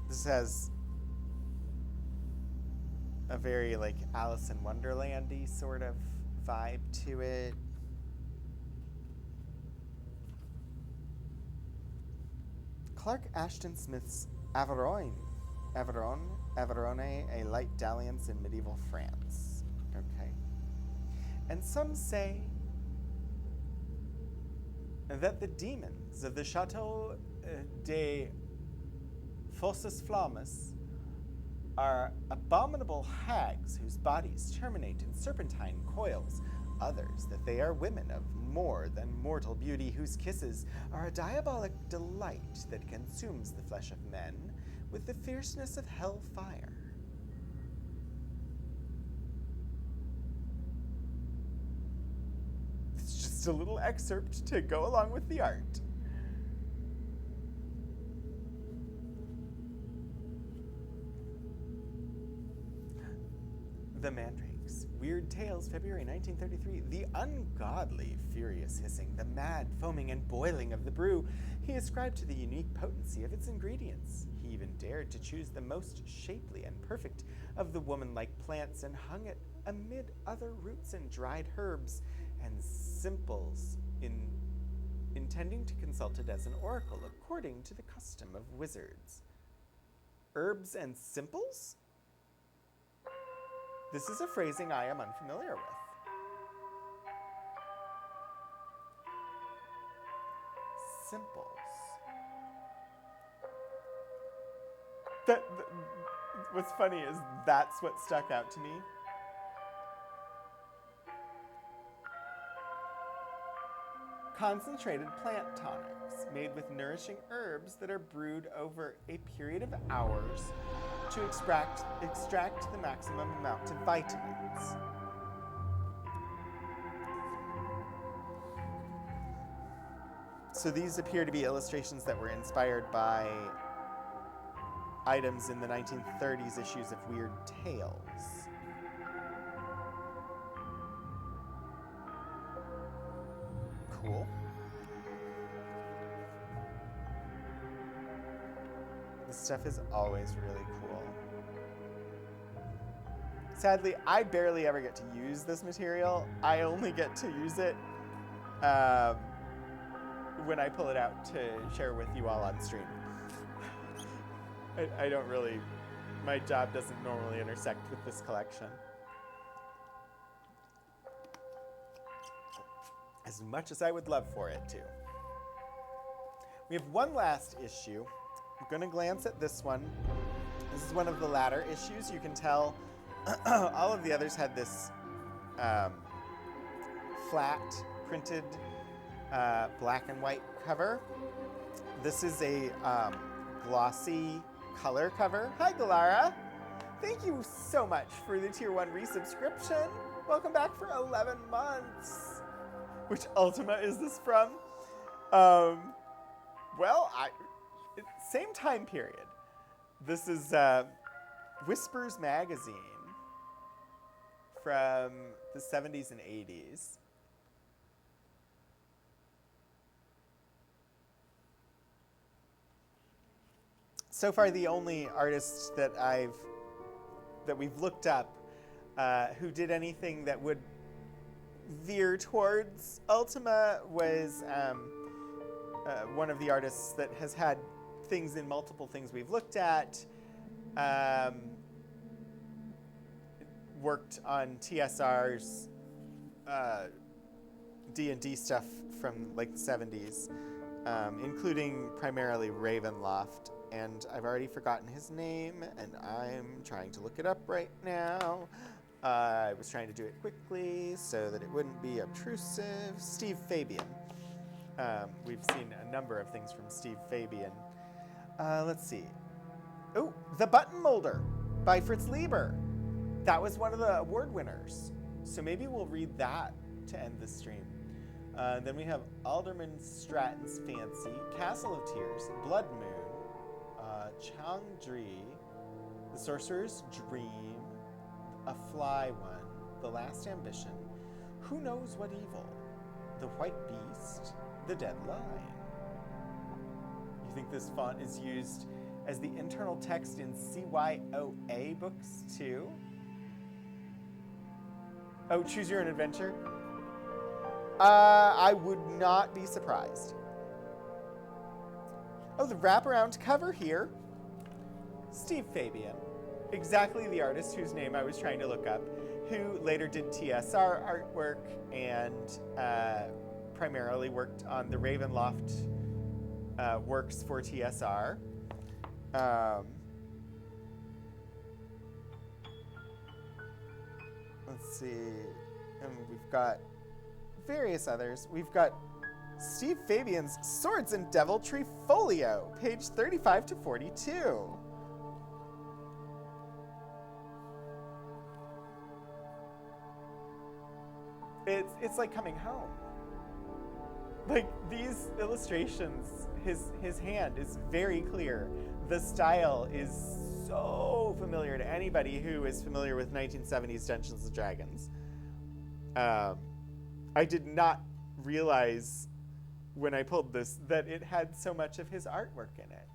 This has a very, like, Alice in Wonderland-y sort of vibe to it. Clark Ashton Smith's Averone, a light dalliance in medieval France. Okay. And some say that the demons of the Chateau de Fosses Flammes are abominable hags whose bodies terminate in serpentine coils, others that they are women of more than mortal beauty whose kisses are a diabolic delight that consumes the flesh of men with the fierceness of hell fire. It's just a little excerpt to go along with the art. The Mandrakes. Weird Tales, February 1933. The ungodly, furious hissing, the mad foaming and boiling of the brew he ascribed to the unique potency of its ingredients. He even dared to choose the most shapely and perfect of the woman-like plants and hung it amid other roots and dried herbs and simples, intending to consult it as an oracle according to the custom of wizards. Herbs and simples? This is a phrasing I am unfamiliar with. Simples. What's funny is that's what stuck out to me. Concentrated plant tonics made with nourishing herbs that are brewed over a period of hours to extract the maximum amount of vitamins. So these appear to be illustrations that were inspired by items in the 1930s issues of Weird Tales. Cool. This stuff is always really cool. Sadly, I barely ever get to use this material. I only get to use it when I pull it out to share with you all on stream. I don't really, my job doesn't normally intersect with this collection. As much as I would love for it to. We have one last issue. I'm going to glance at this one. This is one of the latter issues. You can tell all of the others had this flat, printed, black and white cover. This is a glossy color cover. Hi, Galara. Thank you so much for the Tier 1 resubscription. Welcome back for 11 months. Which Ultima is this from? Well, same time period. This is Whispers magazine from the 70s and 80s. So far, the only artist that we've looked up who did anything that would veer towards Ultima was one of the artists that has had things in multiple things we've looked at. Worked on TSR's D&D stuff from like the 70s, including primarily Ravenloft. And I've already forgotten his name, and I'm trying to look it up right now. I was trying to do it quickly so that it wouldn't be obtrusive. Steve Fabian. We've seen a number of things from Steve Fabian. Let's see. Oh, The Button Molder by Fritz Lieber. That was one of the award winners. So maybe we'll read that to end the stream. Then we have Alderman Stratton's Fancy, Castle of Tears, Blood Moon, Changdri, The Sorcerer's Dream, A Fly One, The Last Ambition, Who Knows What Evil, The White Beast, The Dead Line. You think this font is used as the internal text in CYOA books too? Oh, Choose Your Own Adventure? I would not be surprised. Oh, the wraparound cover here. Steve Fabian. Exactly the artist whose name I was trying to look up, who later did TSR artwork and primarily worked on the Ravenloft works for TSR. Let's see. And we've got various others. We've got Steve Fabian's Swords and Deviltry Folio, page 35 to 42. It's like coming home. Like these illustrations, his hand is very clear. The style is so familiar to anybody who is familiar with 1970s Dungeons and Dragons. I did not realize when I pulled this that it had so much of his artwork in it.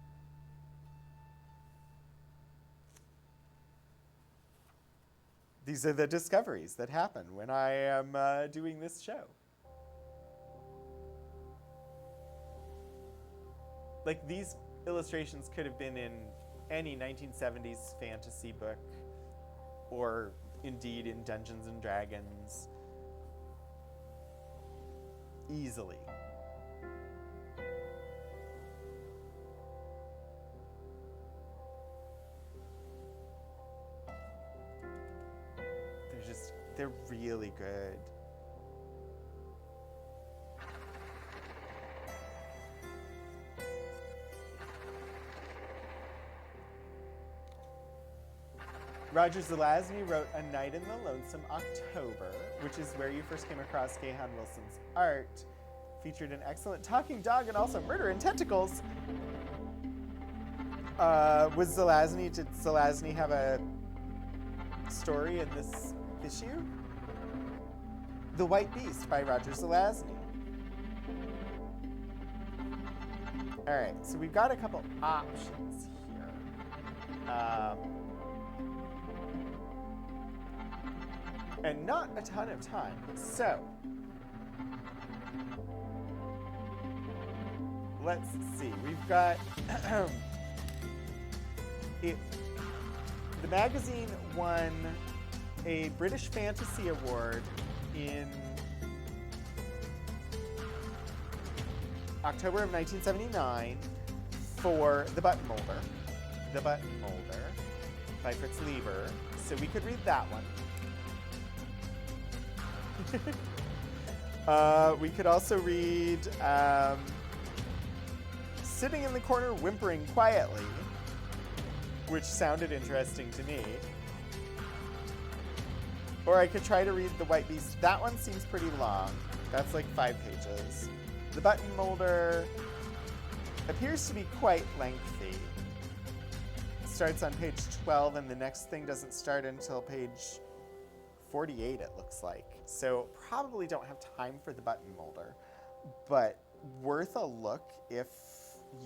These are the discoveries that happen when I am doing this show. Like, these illustrations could have been in any 1970s fantasy book, or indeed in Dungeons and Dragons. Easily. They're really good. Roger Zelazny wrote A Night in the Lonesome October, which is where you first came across Gahan Wilson's art. Featured an excellent talking dog and also murder and tentacles. Did Zelazny have a story in this issue? The White Beast by Roger Zelazny. All right, so we've got a couple options here. And not a ton of time. So, let's see. We've got the magazine won a British Fantasy Award in October of 1979 for The Button Molder. The Button Molder by Fritz Lieber. So we could read that one. We could also read Sitting in the Corner Whimpering Quietly, which sounded interesting to me. Or I could try to read The White Beast. That one seems pretty long. That's like 5 pages. The Button Molder appears to be quite lengthy. It starts on page 12, and the next thing doesn't start until page 48, it looks like. So probably don't have time for The Button Molder, but worth a look if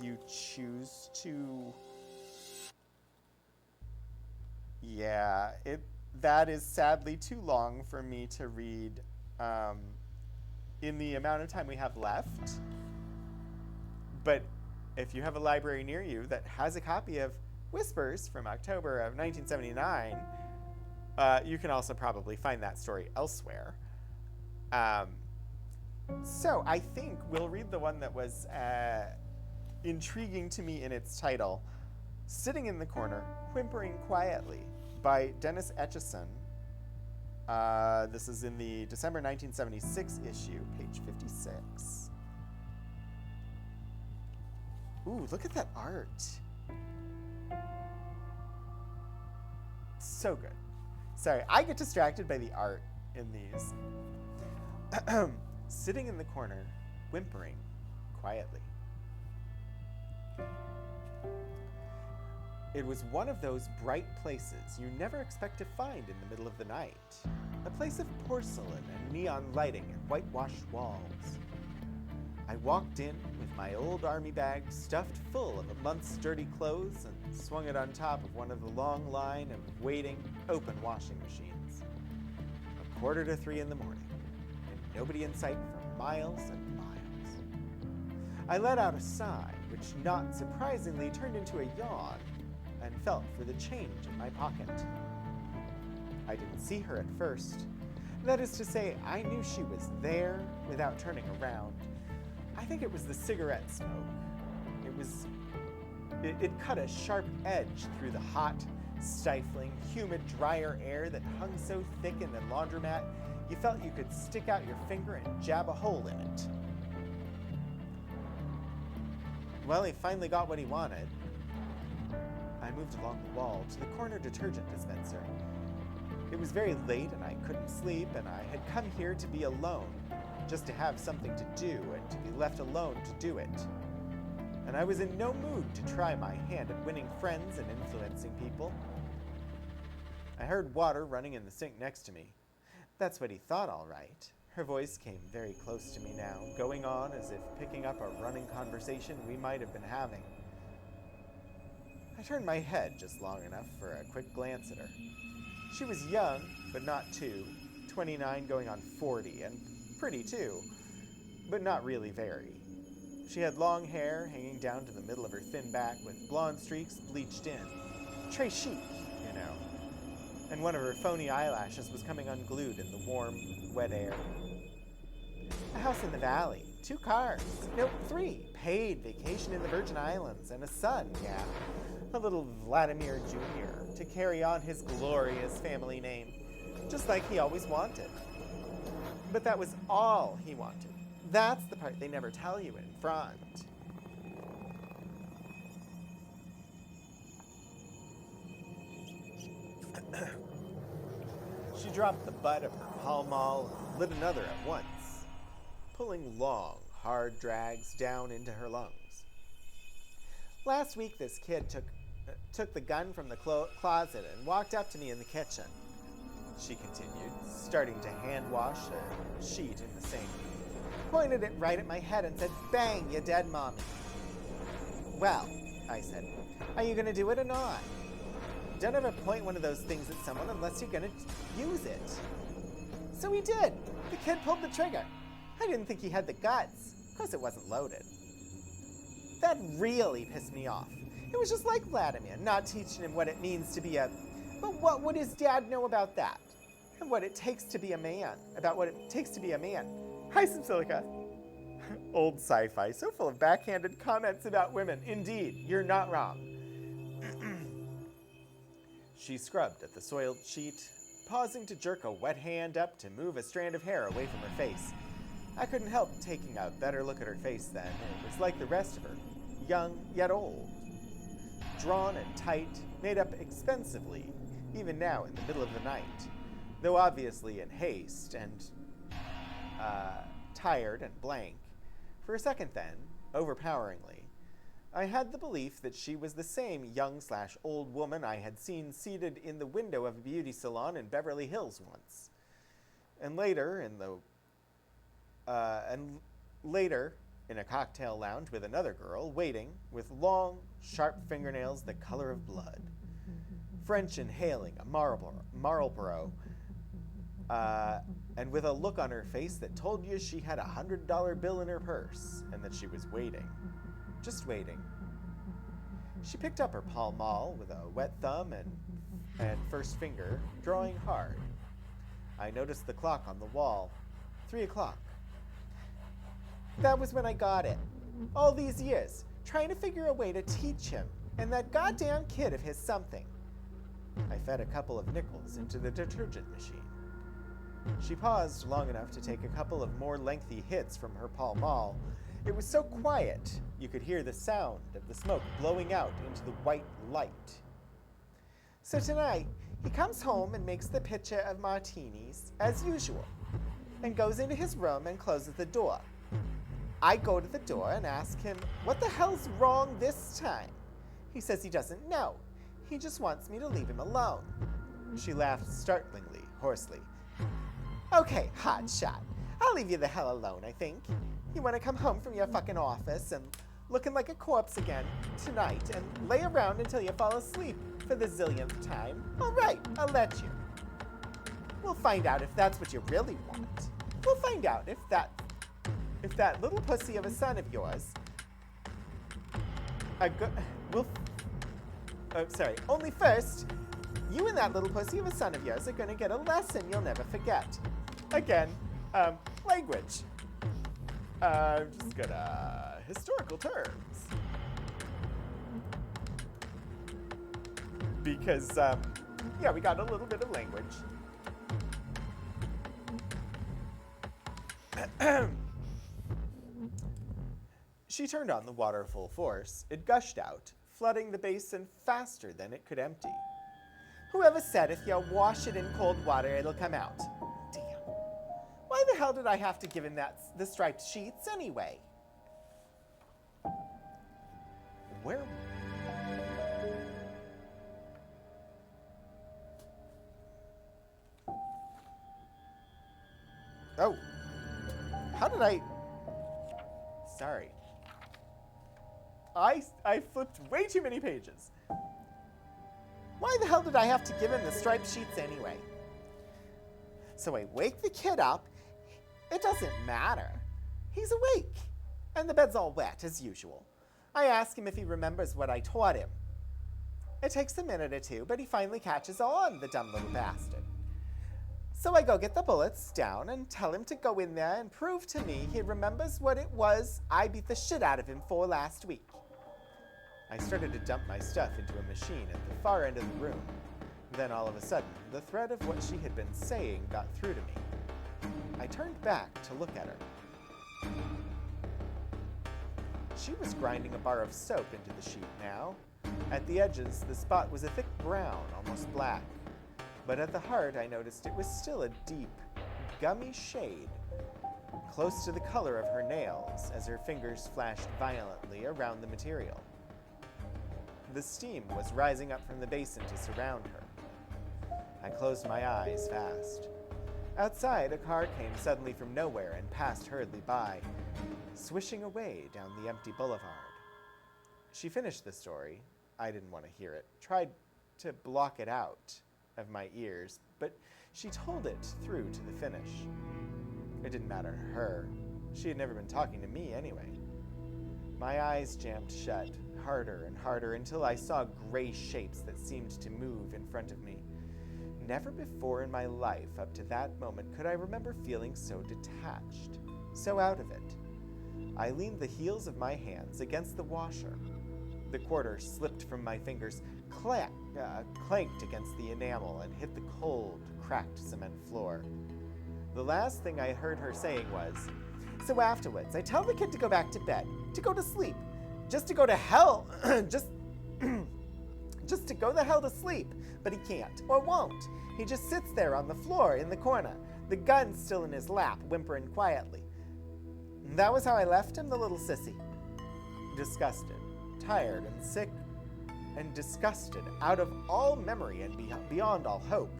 you choose to. Yeah, that is sadly too long for me to read in the amount of time we have left. But if you have a library near you that has a copy of Whispers from October of 1979, you can also probably find that story elsewhere. So I think we'll read the one that was intriguing to me in its title, Sitting in the Corner, Whimpering Quietly, by Dennis Etchison. This is in the December 1976 issue, page 56. Ooh, look at that art. So good. Sorry, I get distracted by the art in these. Sitting in the corner, whimpering quietly. It was one of those bright places you never expect to find in the middle of the night. A place of porcelain and neon lighting and whitewashed walls. I walked in with my old army bag stuffed full of a month's dirty clothes and swung it on top of one of the long line of waiting, open washing machines. 2:45 in the morning, and nobody in sight for miles and miles. I let out a sigh, which not surprisingly turned into a yawn, and felt for the change in my pocket. I didn't see her at first. That is to say, I knew she was there without turning around. I think it was the cigarette smoke. It cut a sharp edge through the hot, stifling, humid, drier air that hung so thick in the laundromat, you felt you could stick out your finger and jab a hole in it. Well, he finally got what he wanted. I moved along the wall to the corner detergent dispenser. It was very late and I couldn't sleep, and I had come here to be alone, just to have something to do and to be left alone to do it. And I was in no mood to try my hand at winning friends and influencing people. I heard water running in the sink next to me. That's what he thought, all right. Her voice came very close to me now, going on as if picking up a running conversation we might have been having. I turned my head just long enough for a quick glance at her. She was young, but not too, 29 going on 40, and pretty too, but not really very. She had long hair hanging down to the middle of her thin back with blonde streaks bleached in. Très chic, you know. And one of her phony eyelashes was coming unglued in the warm, wet air. A house in the valley, 2 cars, no, 3, paid vacation in the Virgin Islands, and a son, yeah. A little Vladimir Jr. to carry on his glorious family name, just like he always wanted. But that was all he wanted. That's the part they never tell you in front. She dropped the butt of her Pall Mall and lit another at once, pulling long, hard drags down into her lungs. Last week, this kid took the gun from the closet and walked up to me in the kitchen, she continued, starting to hand wash a sheet in the sink. Pointed it right at my head and said, "Bang, you dead, Mommy." "Well," I said, "are you going to do it or not? Don't ever point one of those things at someone unless you're going to use it." So he did. The kid pulled the trigger. I didn't think he had the guts. Of course, it wasn't loaded. That really pissed me off. It was just like Vladimir, not teaching him what it means to be a... But what would his dad know about that? And what it takes to be a man. About what it takes to be a man. Hi, Silica. Old sci-fi, so full of backhanded comments about women. Indeed, you're not wrong. She scrubbed at the soiled sheet, pausing to jerk a wet hand up to move a strand of hair away from her face. I couldn't help taking a better look at her face then. It was like the rest of her, young yet old. Drawn and tight, made up expensively, even now in the middle of the night. though obviously in haste and tired and blank. For a second then, overpoweringly, I had the belief that she was the same young/old woman I had seen seated in the window of a beauty salon in Beverly Hills once. And later in a cocktail lounge with another girl, waiting, with long, sharp fingernails the color of blood. French inhaling a Marlboro, and with a look on her face that told you she had $100 bill in her purse, and that she was waiting. Just waiting. She picked up her Pall Mall with a wet thumb and first finger, drawing hard. I noticed the clock on the wall. 3 o'clock. That was when I got it. All these years, trying to figure a way to teach him and that goddamn kid of his something. I fed a couple of nickels into the detergent machine. She paused long enough to take a couple of more lengthy hits from her Pall Mall. It was so quiet, you could hear the sound of the smoke blowing out into the white light. So tonight, he comes home and makes the pitcher of martinis, as usual, and goes into his room and closes the door. I go to the door and ask him, what the hell's wrong this time? He says he doesn't know. He just wants me to leave him alone. She laughed startlingly, hoarsely. Okay, hotshot. I'll leave you the hell alone, I think. You want to come home from your fucking office and looking like a corpse again tonight and lay around until you fall asleep for the zillionth time? All right, I'll let you. We'll find out if that's what you really want. We'll find out if that little pussy of a son of yours... Only first, you and that little pussy of a son of yours are going to get a lesson you'll never forget. Again, language. Just gonna historical terms. Because, we got a little bit of language. She turned on the water full force. It gushed out, flooding the basin faster than it could empty. Whoever said if you wash it in cold water, it'll come out? Damn. Why the hell did I have to give him the striped sheets anyway? Where? Oh. How did I... Sorry. I flipped way too many pages. Why the hell did I have to give him the striped sheets anyway? So I wake the kid up. It doesn't matter. He's awake. And the bed's all wet, as usual. I ask him if he remembers what I taught him. It takes a minute or two, but he finally catches on, the dumb little bastard. So I go get the bullets down and tell him to go in there and prove to me he remembers what it was I beat the shit out of him for last week. I started to dump my stuff into a machine at the far end of the room. Then all of a sudden, the thread of what she had been saying got through to me. I turned back to look at her. She was grinding a bar of soap into the sheet now. At the edges, the spot was a thick brown, almost black. But at the heart, I noticed it was still a deep, gummy shade, close to the color of her nails as her fingers flashed violently around the material. The steam was rising up from the basin to surround her. I closed my eyes fast. Outside, a car came suddenly from nowhere and passed hurriedly by, swishing away down the empty boulevard. She finished the story. I didn't want to hear it. Tried to block it out of my ears, but she told it through to the finish. It didn't matter to her. She had never been talking to me anyway. My eyes jammed shut, harder and harder, until I saw gray shapes that seemed to move in front of me. Never before in my life up to that moment could I remember feeling so detached, so out of it. I leaned the heels of my hands against the washer. The quarter slipped from my fingers, clanked against the enamel, and hit the cold, cracked cement floor. The last thing I heard her saying was, "So afterwards, I tell the kid to go back to bed, to go to sleep, just to go to hell, just to go the hell to sleep, but he can't, or won't. He just sits there on the floor in the corner, the gun still in his lap, whimpering quietly. And that was how I left him, the little sissy. Disgusted, tired, and sick, and disgusted, out of all memory and beyond all hope,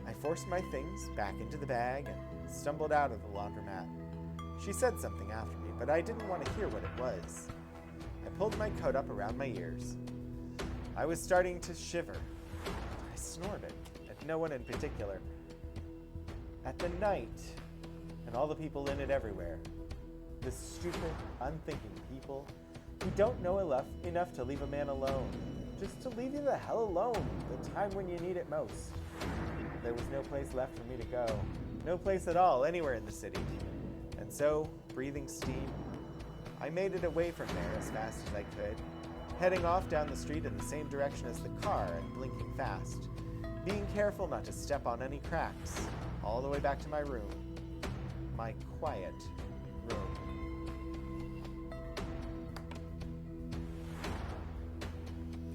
I forced my things back into the bag and stumbled out of the laundromat. She said something after me, but I didn't want to hear what it was. I pulled my coat up around my ears. I was starting to shiver. I snorted, at no one in particular. At the night, and all the people in it everywhere. The stupid, unthinking people who don't know enough to leave a man alone. Just to leave you the hell alone, the time when you need it most. There was no place left for me to go. No place at all, anywhere in the city. And so, breathing steam, I made it away from there as fast as I could, heading off down the street in the same direction as the car and blinking fast, being careful not to step on any cracks, all the way back to my room. My quiet room.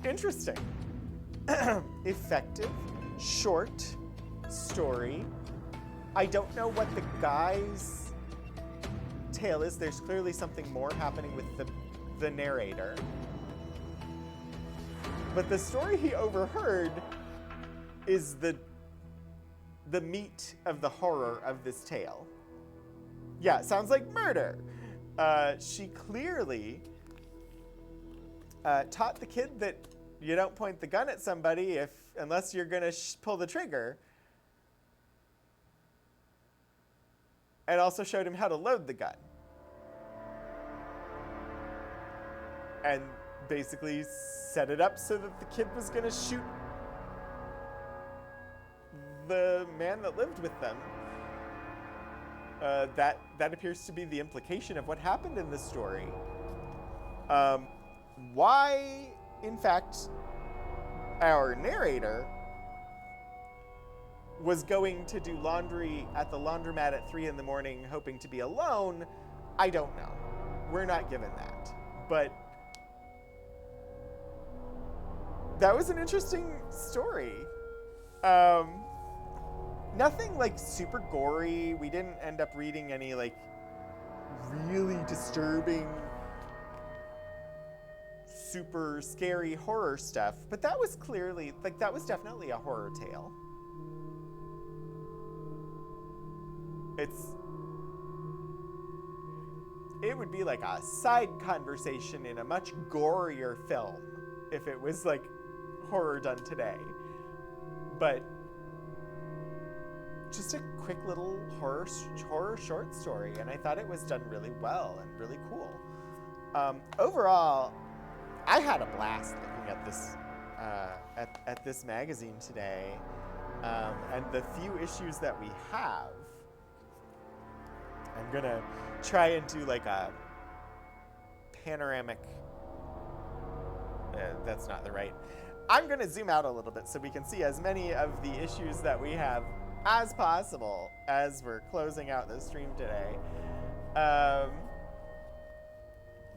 Interesting. Effective, short story. I don't know what the guy's tale is. There's clearly something more happening with the narrator. But the story he overheard is the meat of the horror of this tale. Yeah, it sounds like murder. She clearly taught the kid that you don't point the gun at somebody unless you're gonna pull the trigger. And also showed him how to load the gun. And basically set it up so that the kid was going to shoot the man that lived with them. That appears to be the implication of what happened in this story. Why, in fact, our narrator was going to do laundry at the laundromat at 3 a.m, hoping to be alone, I don't know. We're not given that. But that was an interesting story. Nothing like super gory. We didn't end up reading any like really disturbing, super scary horror stuff. But that was clearly, that was definitely a horror tale. It would be like a side conversation in a much gorier film if it was like horror done today. But just a quick little horror short story, and I thought it was done really well and really cool. Overall, I had a blast looking at this at this magazine today, and the few issues that we have. I'm gonna try and do like a panoramic. That's not the right. I'm gonna zoom out a little bit so we can see as many of the issues that we have as possible as we're closing out the stream today.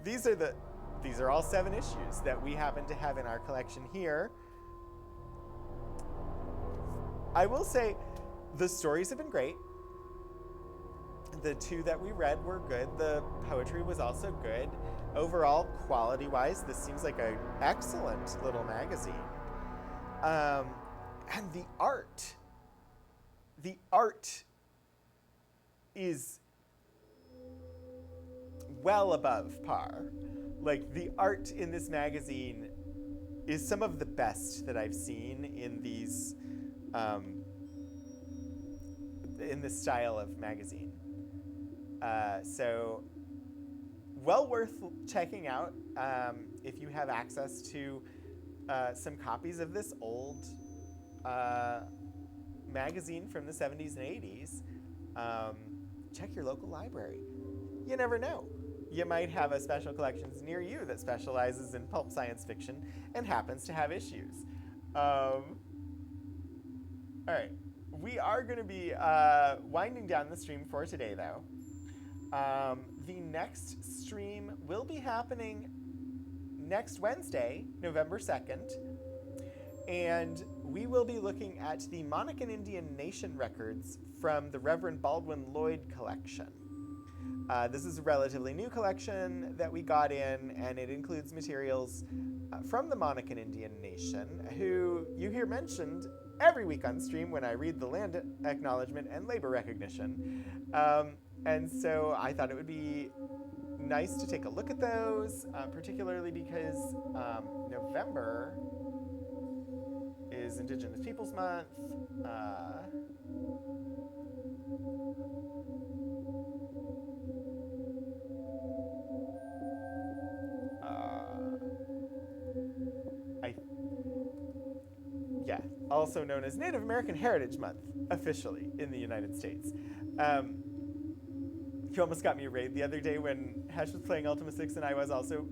These are all 7 issues that we happen to have in our collection here. I will say the stories have been great. The 2 that we read were good. The poetry was also good. Overall, quality-wise, this seems like an excellent little magazine. And the art is well above par. Like, the art in this magazine is some of the best that I've seen in these, in this style of magazine. So, well worth checking out if you have access to some copies of this old magazine from the 70s and 80s. Check your local library. You never know. You might have a special collections near you that specializes in pulp science fiction and happens to have issues. All right. We are going to be winding down the stream for today, though. The next stream will be happening next Wednesday, November 2nd. And we will be looking at the Monacan Indian Nation records from the Reverend Baldwin Lloyd collection. This is a relatively new collection that we got in, and it includes materials from the Monacan Indian Nation, who you hear mentioned every week on stream when I read the land acknowledgement and labor recognition. And so I thought it would be nice to take a look at those, particularly because November is Indigenous Peoples Month. Also known as Native American Heritage Month, officially, in the United States. You almost got me a raid the other day when Hesh was playing Ultima 6 and I was also.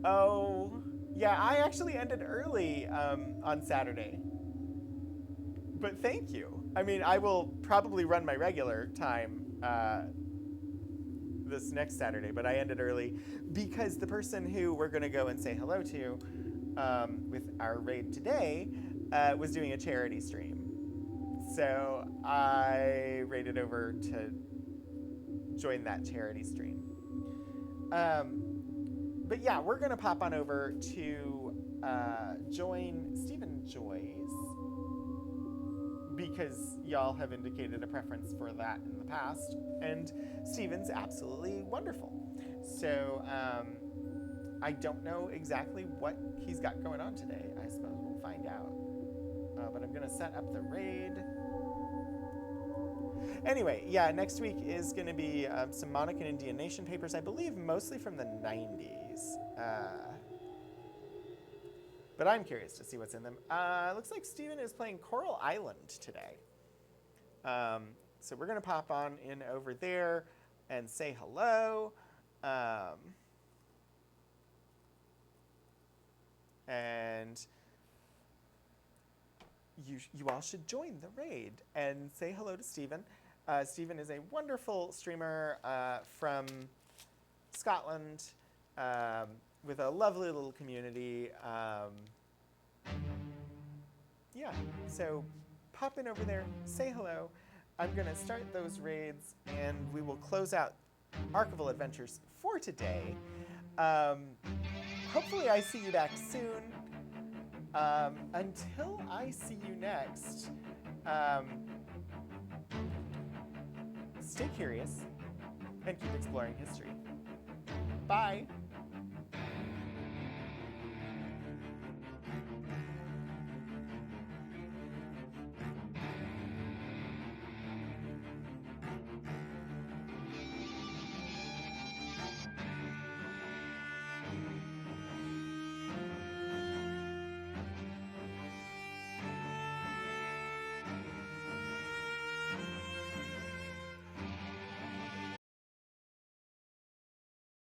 Oh, yeah, I actually ended early on Saturday. But thank you. I mean, I will probably run my regular time this next Saturday, but I ended early because the person who we're going to go and say hello to with our raid today was doing a charity stream. So I raided over to join that charity stream. But yeah, we're going to pop on over to join Stephen Joyce because y'all have indicated a preference for that in the past. And Stephen's absolutely wonderful. So I don't know exactly what he's got going on today. I suppose we'll find out. But I'm going to set up the raid. Anyway, yeah, next week is going to be some Monacan Indian Nation papers, I believe mostly from the 90s. But I'm curious to see what's in them. Looks like Steven is playing Coral Island today. So we're going to pop on in over there and say hello. And you all should join the raid and say hello to Stephen. Stephen is a wonderful streamer from Scotland with a lovely little community. Yeah, so pop in over there, say hello. I'm going to start those raids, and we will close out Archival Adventures for today. Hopefully I see you back soon. Until I see you next, stay curious and keep exploring history. Bye.